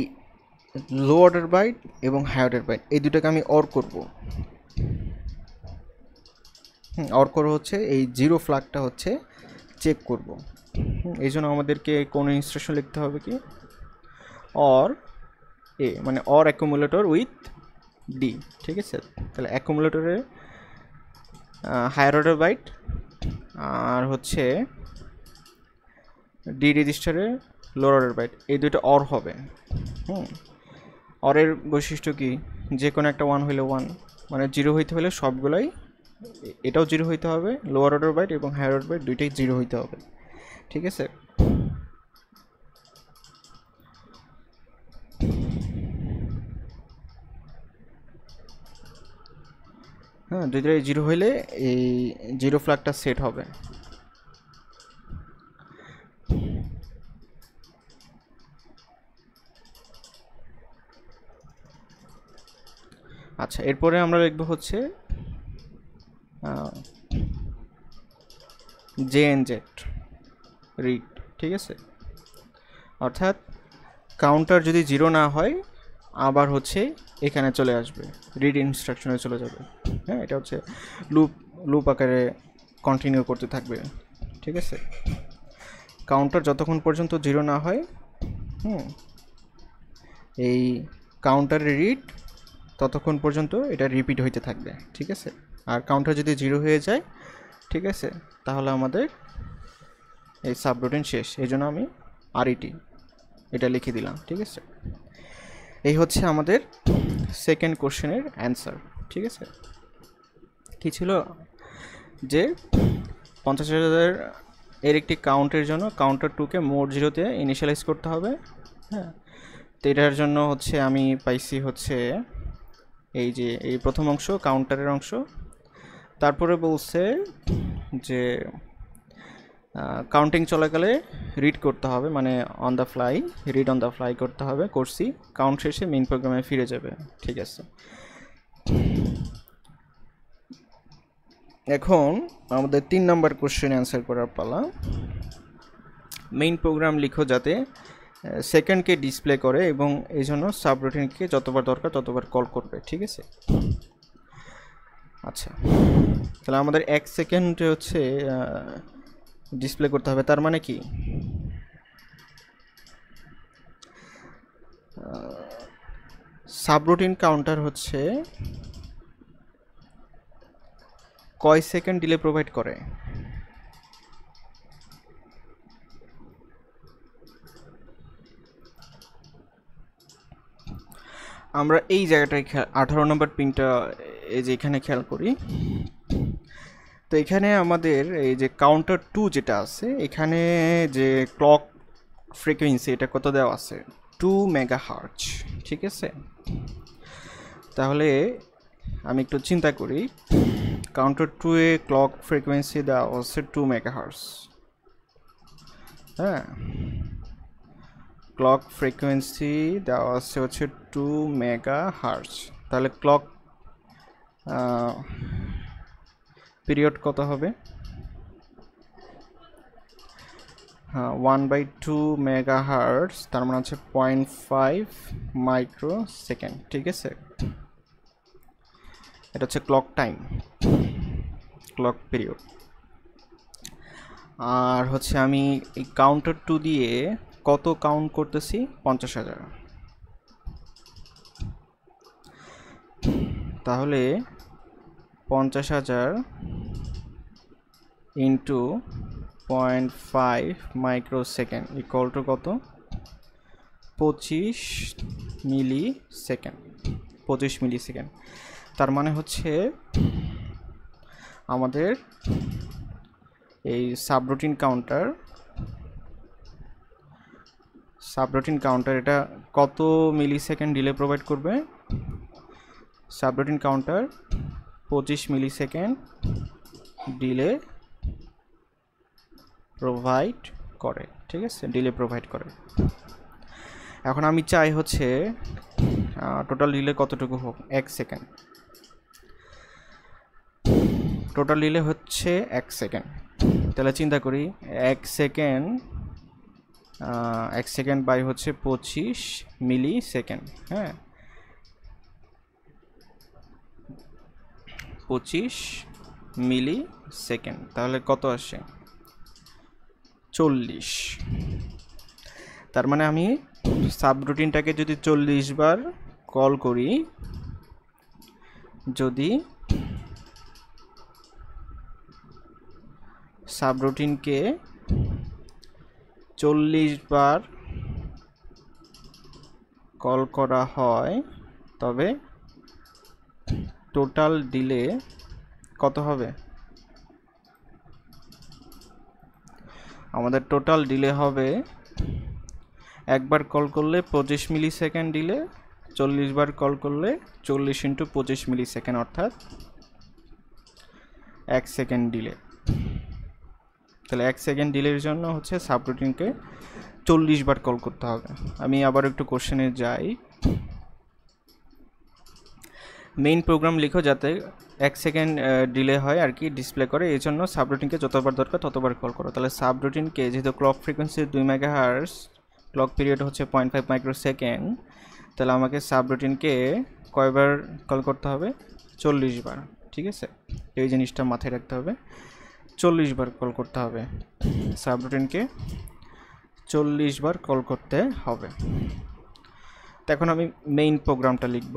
লো অর্ডার বাইট এবং হাই অর্ডার বাইট এই দুটাকে আমি অর করব। অর করব হচ্ছে এই জিরো ফ্ল্যাগটা হচ্ছে চেক করব। এই জন্য আমাদেরকে কোন ইনস্ট্রাকশন লিখতে হবে, কি অর এ, মানে অর অ্যাকুমুলেটর উইথ ডি। ঠিক আছে, তাহলে অ্যাকুমুলেটরে হায়ার অর্ডার বাইট আর হচ্ছে ডি রেজিস্টারে লোয়ার অর্ডার বাইট, এই দুটো অর হবে। অরের বৈশিষ্ট্য কি, যে কোনো একটা 1 হইলে 1, মানে 0 হইতে হলে সবগুলাই, এটাও 0 হইতে হবে, লোয়ার অর্ডার বাইট এবং হায়ার অর্ডার বাইট দুইটাই 0 হইতে হবে, ঠিক আছে। হ্যাঁ, দুইটাই 0 হইলে এই 0 ফ্ল্যাগটা সেট হবে। আচ্ছা, এরপরে আমরা লিখবো হচ্ছে জেএনজেড রিড, ঠিক আছে। অর্থাৎ কাউন্টার যদি 0 না হয় আবার হচ্ছে এখানে চলে আসবে, রিড ইনস্ট্রাকশনে চলে যাবে। হ্যাঁ, এটা হচ্ছে লুপ আকারে কন্টিনিউ করতে থাকবে, ঠিক আছে। কাউন্টার যতক্ষণ পর্যন্ত 0 না হয়, এই কাউন্টারের রিড ততক্ষণ পর্যন্ত এটা রিপিট হইতে থাকবে, ঠিক আছে। আর কাউন্টার যদি 0 হয়ে যায়, ঠিক আছে, তাহলে আমাদের এই সাবরুটিন শেষ। এই জন্য আমি আরইটি এটা লিখে দিলাম, ঠিক আছে। এই হচ্ছে আমাদের সেকেন্ড কোশ্চেনের অ্যান্সার, ঠিক আছে। কি ছিল যে 50,000 এর একটি কাউন্টের জন্য কাউন্টার 2কে মোড 0-তে ইনিশিয়ালাইজ করতে হবে। হ্যাঁ, তো এটার জন্য হচ্ছে আমি পাইছি হচ্ছে এই যে এই প্রথম অংশ কাউন্টারের অংশ। তারপরে বলছে যে কাউন্টিং চলাকালে রিড করতে হবে, মানে on the fly, read on the fly করতে হবে, করছি। কাউন্ট শেষে মেইন প্রোগ্রামে ফিরে যাবে, ঠিক আছে। এখন আমাদের 3 নম্বর কোশ্চেন অ্যান্সার করার পালা। মেইন প্রোগ্রাম লিখো যাতে সেকেন্ডকে ডিসপ্লে করে এবং এই জন্য সাবরুটিনকে যতবার দরকার ততবার কল করবে, ঠিক আছে। আচ্ছা, তাহলে আমাদের 1 সেকেন্ড হচ্ছে ডিসপ্লে করতে হবে, তার মানে কি সাবরুটিন কাউন্টার হচ্ছে কয় সেকেন্ড ডিলে প্রোভাইড করে? আমরা এই জায়গাটায় 18 নম্বর পিনটা এই যে এখানে খেয়াল করি। তো এখানে আমাদের এই যে কাউন্টার 2 যেটা আছে, এখানে যে ক্লক ফ্রিকোয়েন্সি এটা কত দেওয়া আছে? 2 মেগাহার্জ, ঠিক আছে। তাহলে আমি একটু চিন্তা করি, কাউন্টার 2 এ ক্লক ফ্রিকোয়েন্সি দেওয়া আছে 2 মেগাহার্জ। হ্যাঁ, ক্লক ফ্রিকোয়েন্সি দেওয়া আছে হচ্ছে 2 মেগাহার্জ। তাহলে ক্লক পিরিয়ড কত হবে? হ্যাঁ, 1/2 মেগাহার্জ, তার মানে হচ্ছে 0.5 মাইক্রো সেকেন্ড, ঠিক আছে। এটা হচ্ছে ক্লক টাইম, ক্লক পিরিয়ড। আর হচ্ছে আমি এই কাউন্টার 2 দিয়ে কত কাউন্ট করতেছি? 50,000। তাহলে 50,000 into 0.5 micro second equal to কত? 25 মিলি সেকেন্ড। 25 মিলি সেকেন্ড, তার মানে হচ্ছে আমাদের এই সাবরুটিন কাউন্টার এটা কত মিলি সেকেন্ড ডিলে প্রোভাইড করবে? সাবরুটিন কাউন্টার 25 মিলি সেকেন্ড ডিলে প্রোভাইড করে, ঠিক আছে, ডিলে প্রোভাইড করে। এখন আমি চাই হচ্ছে টোটাল ডিলে কতটুকু হোক? 1 সেকেন্ড। টোটাল ডিলে হচ্ছে 1 সেকেন্ড। তাহলে চিন্তা করি 1 সেকেন্ড বাই হচ্ছে 25 মিলি সেকেন্ড। হ্যাঁ, 25 মিলি সেকেন্ড, তাহলে কত আসে? 40। তার মানে আমি সাবরুটিনটাকে যদি 40 বার কল করি, যদি সাবরুটিনকে 40 বার কল করা হয় তবে টোটাল ডিলে কত হবে? আমাদের টোটাল ডিলে হবে একবার কল করলে 25 মিলি সেকেন্ড ডিলে, 40 বার কল করলে 40 × 25 মিলি সেকেন্ড, অর্থাৎ 1 সেকেন্ড ডিলে। তাহলে 1 সেকেন্ড ডিলের জন্য হচ্ছে সাবরুটিনকে 40 বার কল করতে হবে। আমি আবার একটু কোশ্চেনে যাই। মেইন প্রোগ্রাম লিখো যাতে 1 সেকেন্ড ডিলে হয় আর কি ডিসপ্লে করে, এই জন্য সাবরুটিনকে যতবার দরকার ততবার কল করো। তাহলে সাবরুটিনকে যেহেতু clock frequency 2 megahertz, clock period হচ্ছে 0.5 মাইক্রোসেকেন্ড, তাহলে আমাকে সাবরুটিনকে কয়বার কল করতে হবে? 40 বার। ঠিক আছে, এই জিনিসটা মাথায় রাখতে হবে, 40 বার কল করতে হবে সাবরুটিনকে, 40 বার কল করতে হবে। তো এখন আমি মেইন প্রোগ্রামটা লিখব।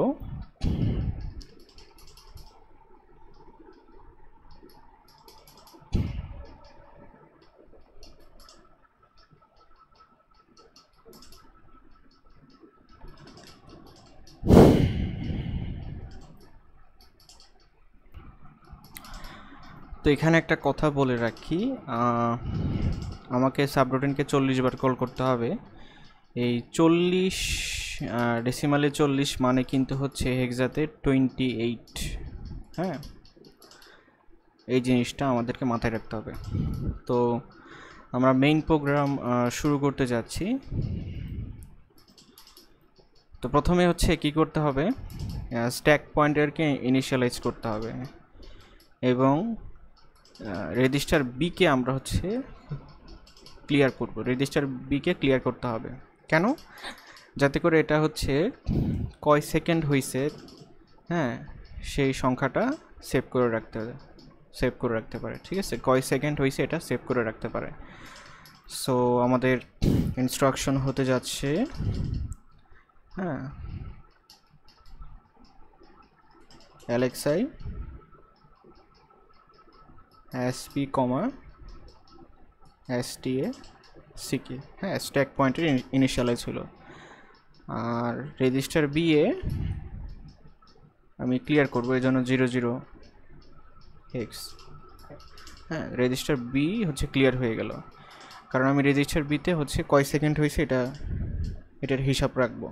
তো এখানে একটা কথা বলে রাখি, আমাকে সাবরুটিনকে 40 বার কল করতে হবে। এই 40 ডেসিমালে 40 মানে কিন্তু হচ্ছে হেক্সাতে 28। হ্যাঁ, এই জিনিসটা আমাদেরকে মাথায় রাখতে হবে। তো আমরা মেইন প্রোগ্রাম শুরু করতে যাচ্ছি। তো প্রথমে হচ্ছে কি করতে হবে, স্ট্যাক পয়েন্টারকে ইনিশিয়ালাইজ করতে হবে এবং রেজিস্টার বিকে আমরা হচ্ছে ক্লিয়ার করব। রেজিস্টার বিকে ক্লিয়ার করতে হবে কেন? যাতে করে এটা হচ্ছে কয় সেকেন্ড হয়েছে, হ্যাঁ, সেই সংখ্যাটা সেভ করে রাখতে পারে। ঠিক আছে, কয় সেকেন্ড হয়েছে এটা সেভ করে রাখতে পারে। সো আমাদের ইনস্ট্রাকশন হতে যাচ্ছে, হ্যাঁ, LXI SP, STA CK, হ্যাঁ, স্ট্যাক পয়েন্টার ইনিশিয়ালাইজ হলো। আর রেজিস্টার বি এ আমি ক্লিয়ার করবো, এই জন্য 00 হেক্স। হ্যাঁ, রেজিস্টার বি হচ্ছে ক্লিয়ার হয়ে গেল, কারণ আমি রেজিস্টার বিতে হচ্ছে কয় সেকেন্ড হয়েছে এটার হিসাব রাখবো।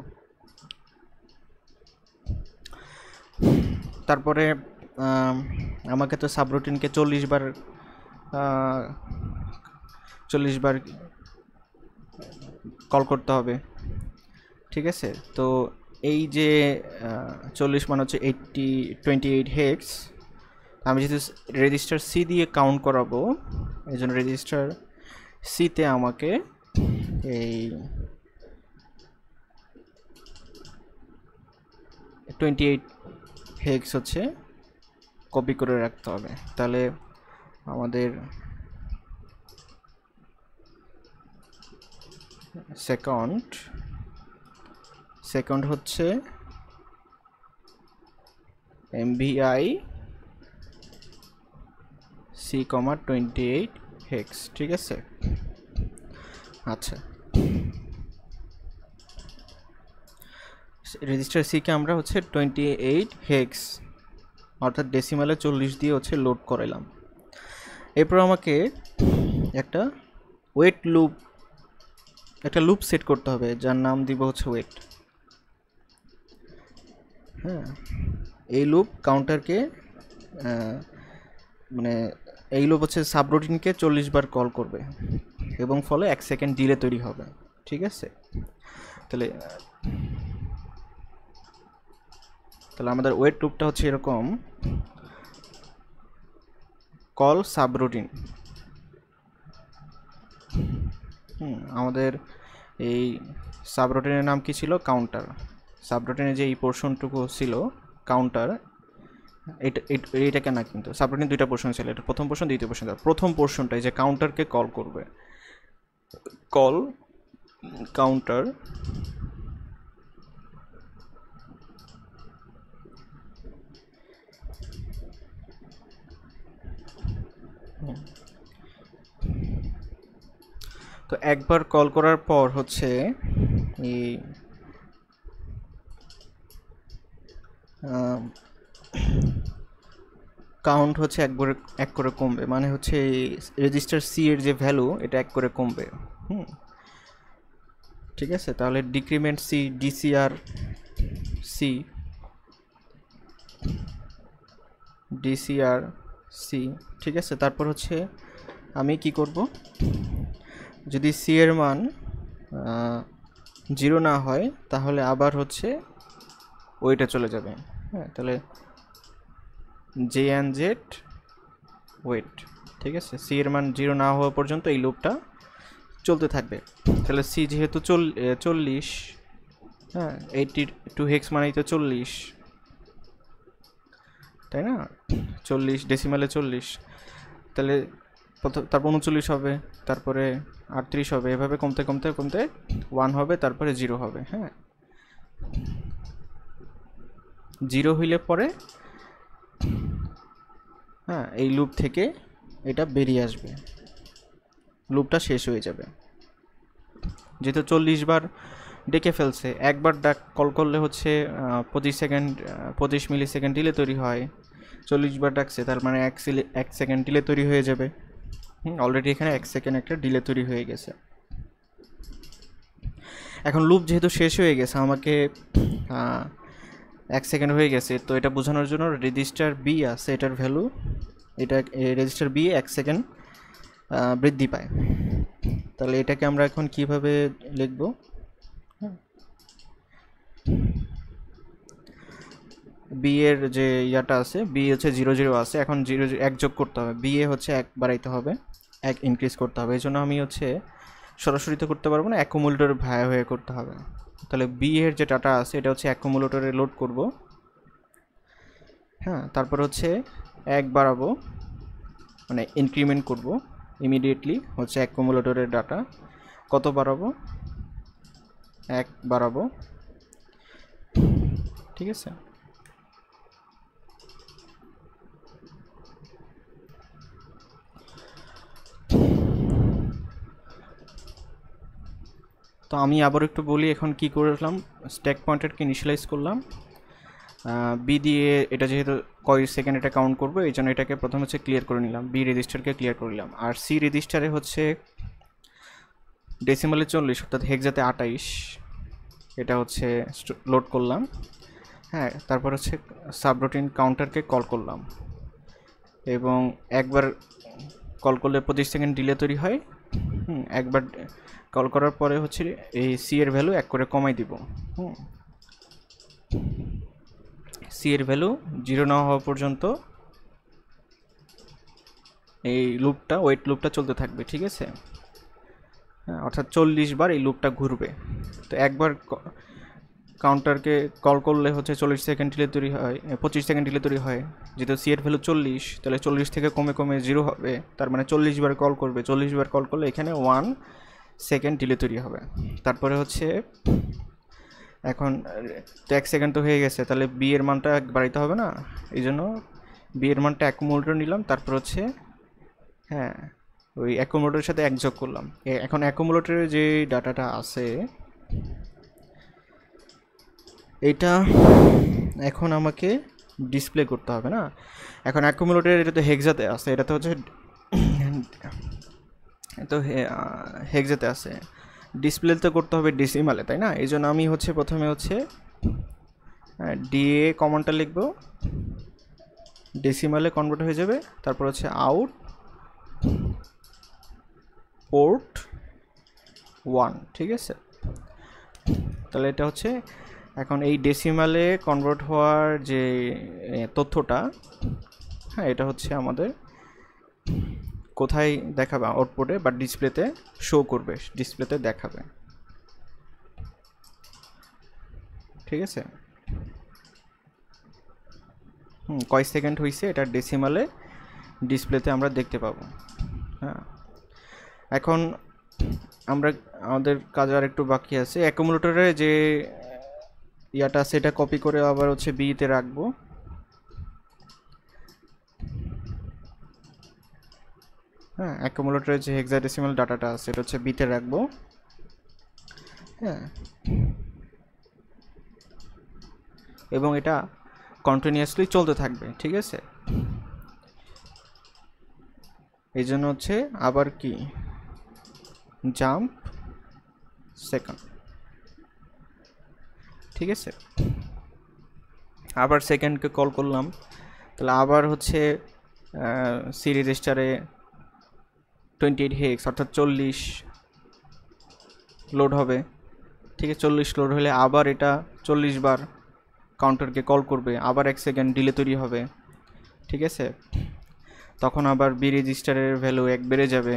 তারপরে আমাকে তো সাবরুটিনকে 40 বার কল করতে হবে। ঠিক আছে, তো এই যে 40 মানে হচ্ছে 28 হেক্স, আমি যদি রেজিস্টার সি দিয়ে কাউন্ট করাবো, এই জন্য রেজিস্টার সিতে আমাকে এই 28 হেক্স হচ্ছে কপি করে রাখতে হবে। তাহলে আমাদের সেকেন্ড হচ্ছে MVI C, 28 হেক্স। ঠিক আছে, আচ্ছা, রেজিস্টার সিকে আমরা হচ্ছে 28 হেক্স অর্থাৎ ডেসিমালে 40 দিয়ে হচ্ছে লোড করাইলাম। এরপর আমাকে একটা লুপ সেট করতে হবে, যার নাম দিব হচ্ছে ওয়েট। হ্যাঁ, এই লুপ কাউন্টারকে মানে এই লুপ হচ্ছে সাবরুটিনকে 40 বার কল করবে এবং ফলে 1 সেকেন্ড ডিলে তৈরি হবে। ঠিক আছে, তাহলে আমাদের ওয়েট লুপটা হচ্ছে এরকম, কল সাবরুটিন। আমাদের এই সাবরুটিনের নাম কি ছিল? কাউন্টার। সাবরুটিনের যে এই পোর্শনটুকু ছিল কাউন্টার, এইটাকে না, কিন্তু সাবরুটিন দুইটা পোর্শন ছিল, এটা প্রথম পোর্শন, দ্বিতীয় পোর্শন। প্রথম পোর্শনটাই যে কাউন্টারকে কল করবে, কল কাউন্টার তো একবার কল করার পর হচ্ছে এই কাউন্ট হচ্ছে এক করে কমবে, মানে হচ্ছে রেজিস্টার সি এর যে ভ্যালু এটা এক করে কমবে। ঠিক আছে, তাহলে decrement C DCR C DCR C. ঠিক আছে, তারপর হচ্ছে আমি কি করব, যদি সি এর মান 0 না হয় তাহলে আবার হচ্ছে ওইটা চলে যাবে। হ্যাঁ, তাহলে জে অ্যান্ড জেড ওয়েট। ঠিক আছে, সি এর মান 0 না হওয়া পর্যন্ত এই লুপটা চলতে থাকবে। তাহলে সি যেহেতু 40, হ্যাঁ 82 হেক্স মানেই তো 40, তাই না? 40 ডেসিমালে 40, তাহলে তারপর 39 হবে, তারপরে 38 হবে, এভাবে কমতে কমতে কমতে 1 হবে, তারপরে 0 হবে। হ্যাঁ, 0 হইলে পরে হ্যাঁ এই লুপ থেকে এটা বেরিয়ে আসবে, লুপটা শেষ হয়ে যাবে। যেহেতু 40 বার ডেকে ফেলছে, একবার ডাক কল করলে হচ্ছে 25 মিলি সেকেন্ড ডিলে তৈরি হয়। 40 বার ডাকছে, তার মানে 1 সেকেন্ড ডিলে তৈরি হয়ে যাবে। অলরেডি এখানে 1 সেকেন্ড একটা ডিলে তৈরি হয়ে গেছে। এখন লুপ যেহেতু শেষ হয়ে গেছে, আমাকে 1 সেকেন্ড হয়ে গেছে, তো এটা বোঝানোর জন্য রেজিস্টার বি আছে, এটার ভ্যালু, এটা রেজিস্টার বি 1 সেকেন্ড বৃদ্ধি পায়। তাহলে এটাকে আমরা এখন কিভাবে লিখব? বি এর যে ইয়াটা আছে, বি হচ্ছে 0 আছে, এখন 1 যোগ করতে হবে, বি এ হচ্ছে 1 বাড়াইতে হবে, 1 ইনক্রিজ করতে হবে। এই জন্য আমি হচ্ছে সরাসরি তো করতে পারবো না, অ্যাকুমুলেটর ভায়া হয়ে করতে হবে। তাহলে বি এর যে ডাটা আছে এটা হচ্ছে অ্যাকুমুলেটরে লোড করব। হ্যাঁ, তারপর হচ্ছে 1 বাড়াবো, মানে ইনক্রিমেন্ট করব ইমিডিয়েটলি, হচ্ছে অ্যাকুমুলেটরের ডাটা কত বাড়াবো, 1 বাড়াবো। ঠিক আছে, তো আমি আবার একটু বলি এখন কি করলাম। স্ট্যাক পয়েন্টারকে ইনিশিয়ালাইজ করলাম বি দিয়ে, এটা যেহেতু কয় সেকেন্ড এটা কাউন্ট করবো এই জন্য এটাকে প্রথম হচ্ছে ক্লিয়ার করে নিলাম, বি রেজিস্টারকে ক্লিয়ার করে নিলাম। আর সি রেজিস্টারে হচ্ছে ডেসিমালে 40 অর্থাৎ হেক্সাতে 28, এটা হচ্ছে লোড করলাম। হ্যাঁ, তারপর হচ্ছে সাবরুটিন কাউন্টারকে কল করলাম, এবং একবার কল করলে 25 সেকেন্ড ডিলে তৈরি হয়। একবার কল করার পরে হচ্ছে এই সি এর ভ্যালু 1 করে কমাই দিব। সি এর ভ্যালু 0 না হওয়া পর্যন্ত এই লুপটা, ওয়েট লুপটা চলতে থাকবে। ঠিক আছে, হ্যাঁ, অর্থাৎ 40 বার এই লুপটা ঘুরবে। তো একবার কাউন্টারকে কল করলে হচ্ছে 40 সেকেন্ড ডিলে তৈরি হয়, 25 সেকেন্ড ডিলে তৈরি হয়। যেহেতু সি এর ভ্যালু 40, তাহলে 40 থেকে কমে কমে 0 হবে, তার মানে 40 বার কল করবে। 40 বার কল করলে এখানে 1 সেকেন্ড ডিলে তৈরি হবে। তারপরে হচ্ছে এখন তো 1 সেকেন্ড তো হয়ে গেছে, তাহলে বি এর মানটা বাড়াইতে হবে না, এই জন্য বি এর মানটা অ্যাকুমুলেটর নিলাম। তারপর হচ্ছে হ্যাঁ ওই অ্যাকুমুলেটরের সাথে 1 যোগ করলাম। এখন অ্যাকুমুলেটরের যে ডাটাটা আছে এটা এখন আমাকে ডিসপ্লে করতে হবে না। এখন অ্যাকুমুলেটর এটা তো হেক্সাতে আছে, এটা তো হচ্ছে তো হেক্সাতে আছে, ডিসপ্লে তো করতে হবে ডেসিমালে, তাই না? এই জন্য আমি হচ্ছে প্রথমে হচ্ছে ডিএ কমান্ডটা লিখব, ডেসিমালে কনভার্ট হয়ে যাবে। তারপর হচ্ছে আউট পোর্ট 1। ঠিক আছে, তাহলে এটা হচ্ছে এখন এই ডেসিমালে কনভার্ট হওয়ার যে তথ্যটা, হ্যাঁ এটা হচ্ছে আমাদের কোথায় দেখাবে, আউটপুটে বা ডিসপ্লেতে শো করবে, ডিসপ্লেতে দেখাবে। ঠিক আছে, কয় সেকেন্ড হয়েছে এটা ডেসিমালে ডিসপ্লেতে আমরা দেখতে পাবো। হ্যাঁ, এখন আমাদের কাজ আর একটু বাকি আছে। অ্যাকুমুলেটরে যে ইয়াটা আছে এটা কপি করে আবার হচ্ছে বিতে রাখবো। হ্যাঁ, অ্যাকুমুলেটরের যে হেক্সাডেসিমাল ডাটাটা আছে এটা হচ্ছে বিতে রাখবো। হ্যাঁ, এবং এটা কন্টিনিউয়াসলি চলতে থাকবে, ঠিক আছে। এই জন্য হচ্ছে আবার কি জাম্প সেকেন্ড, ঠিক আছে। আবার সেকেন্ডকে কল করলাম, তাহলে আবার হচ্ছে সি রেজিস্টারে 28 হেক্স অর্থাৎ 40 লোড হবে, ঠিক আছে। 40 লোড হলে আবার এটা 40 বার কাউন্টারকে কল করবে, আবার 1 সেকেন্ড ডিলে তৈরি হবে, ঠিক আছে। তখন আবার বি রেজিস্টারের ভ্যালু 1 বেড়ে যাবে,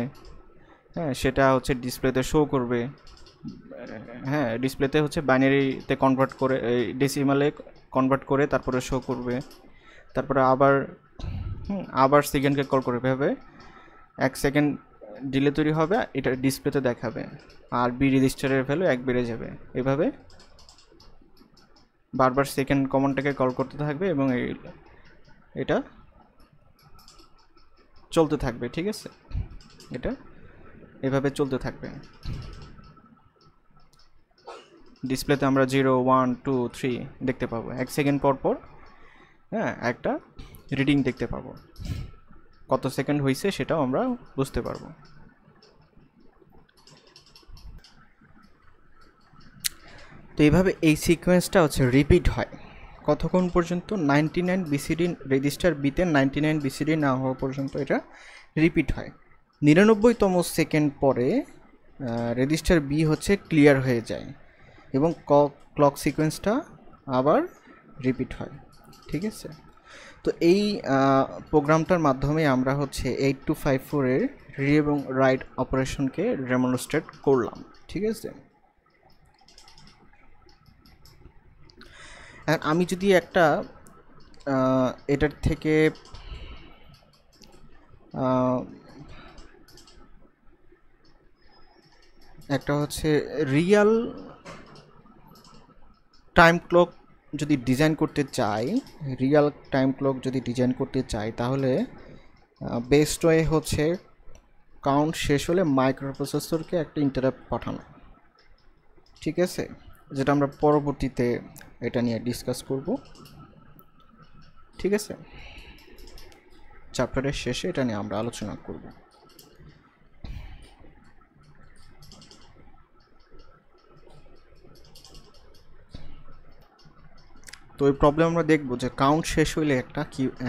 হ্যাঁ, সেটা হচ্ছে ডিসপ্লেতে শো করবে, হ্যাঁ, ডিসপ্লেতে হচ্ছে বাইনারিতে কনভার্ট করে, ডেসিমালে কনভার্ট করে তারপরে শো করবে। তারপরে আবার সেকেন্ডকে কল করে এভাবে 1 সেকেন্ড ডিলে তৈরি হবে, এটা ডিসপ্লেতে দেখাবে, আর বি রেজিস্টারের ভ্যালু 1 বেড়ে যাবে। এভাবে বারবার সেকেন্ড কমান্ডটাকে কল করতে থাকবে এবং এটা চলতে থাকবে, ঠিক আছে। এটা এভাবে চলতে থাকবে। ডিসপ্লেতে আমরা 0 1 2 3 দেখতে পাবো, 1 সেকেন্ড পর পর, হ্যাঁ, একটা রিডিং দেখতে পাবো, কত সেকেন্ড হয়েছে সেটাও আমরা বুঝতে পারবো। তো এইভাবে এই সিকোয়েন্সটা হচ্ছে রিপিট হয় কতক্ষণ পর্যন্ত, 99 বিসিডি রেজিস্টার বিতে 99 বিসিডি না হওয়া পর্যন্ত এটা রিপিট হয়। 99তম সেকেন্ড পরে রেজিস্টার বি হচ্ছে ক্লিয়ার হয়ে যায় এবং ক্লক সিকোয়েন্সটা আবার রিপিট হয়, ঠিক আছে। তো এই প্রোগ্রামটার মাধ্যমে আমরা হচ্ছে 8254 এর রিড এবং রাইট অপারেশনকে ডেমনস্ট্রেট করলাম, ঠিক আছে। আর আমি যদি একটা এটার থেকে একটা হচ্ছে রিয়াল টাইম ক্লক যদি ডিজাইন করতে চাই, তাহলে বেস্ট ওয়ে হচ্ছে কাউন্ট শেষ হলে মাইক্রোপ্রসেসরকে একটা ইন্টারাপ্ট পাঠানো, ঠিক আছে, যেটা আমরা পরবর্তীতে এটা নিয়ে ডিসকাস করব, ঠিক আছে। চ্যাপ্টারের শেষে এটা নিয়ে আমরা আলোচনা করব। তো এই প্রবলেম আমরা দেখব যে কাউন্ট শেষ হইলে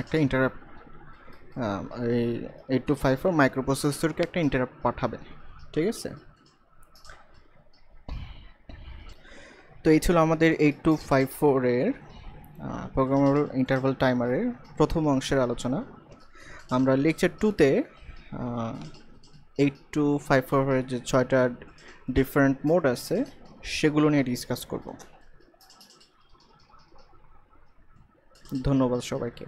একটা ইন্টারাপ্ট, এই 8254 মাইক্রোপ্রসেসরকে একটা ইন্টারাপ্ট পাঠাবে, ঠিক আছে। তো এই ছিল আমাদের 8254 এর প্রোগ্রামেবল ইন্টারভাল টাইমারের প্রথম অংশের আলোচনা। আমরা লেকচার 2তে 8254 এর যে 6টা ডিফারেন্ট মোড আছে সেগুলো নিয়ে ডিসকাস করব। ধন্যবাদ সবাইকে।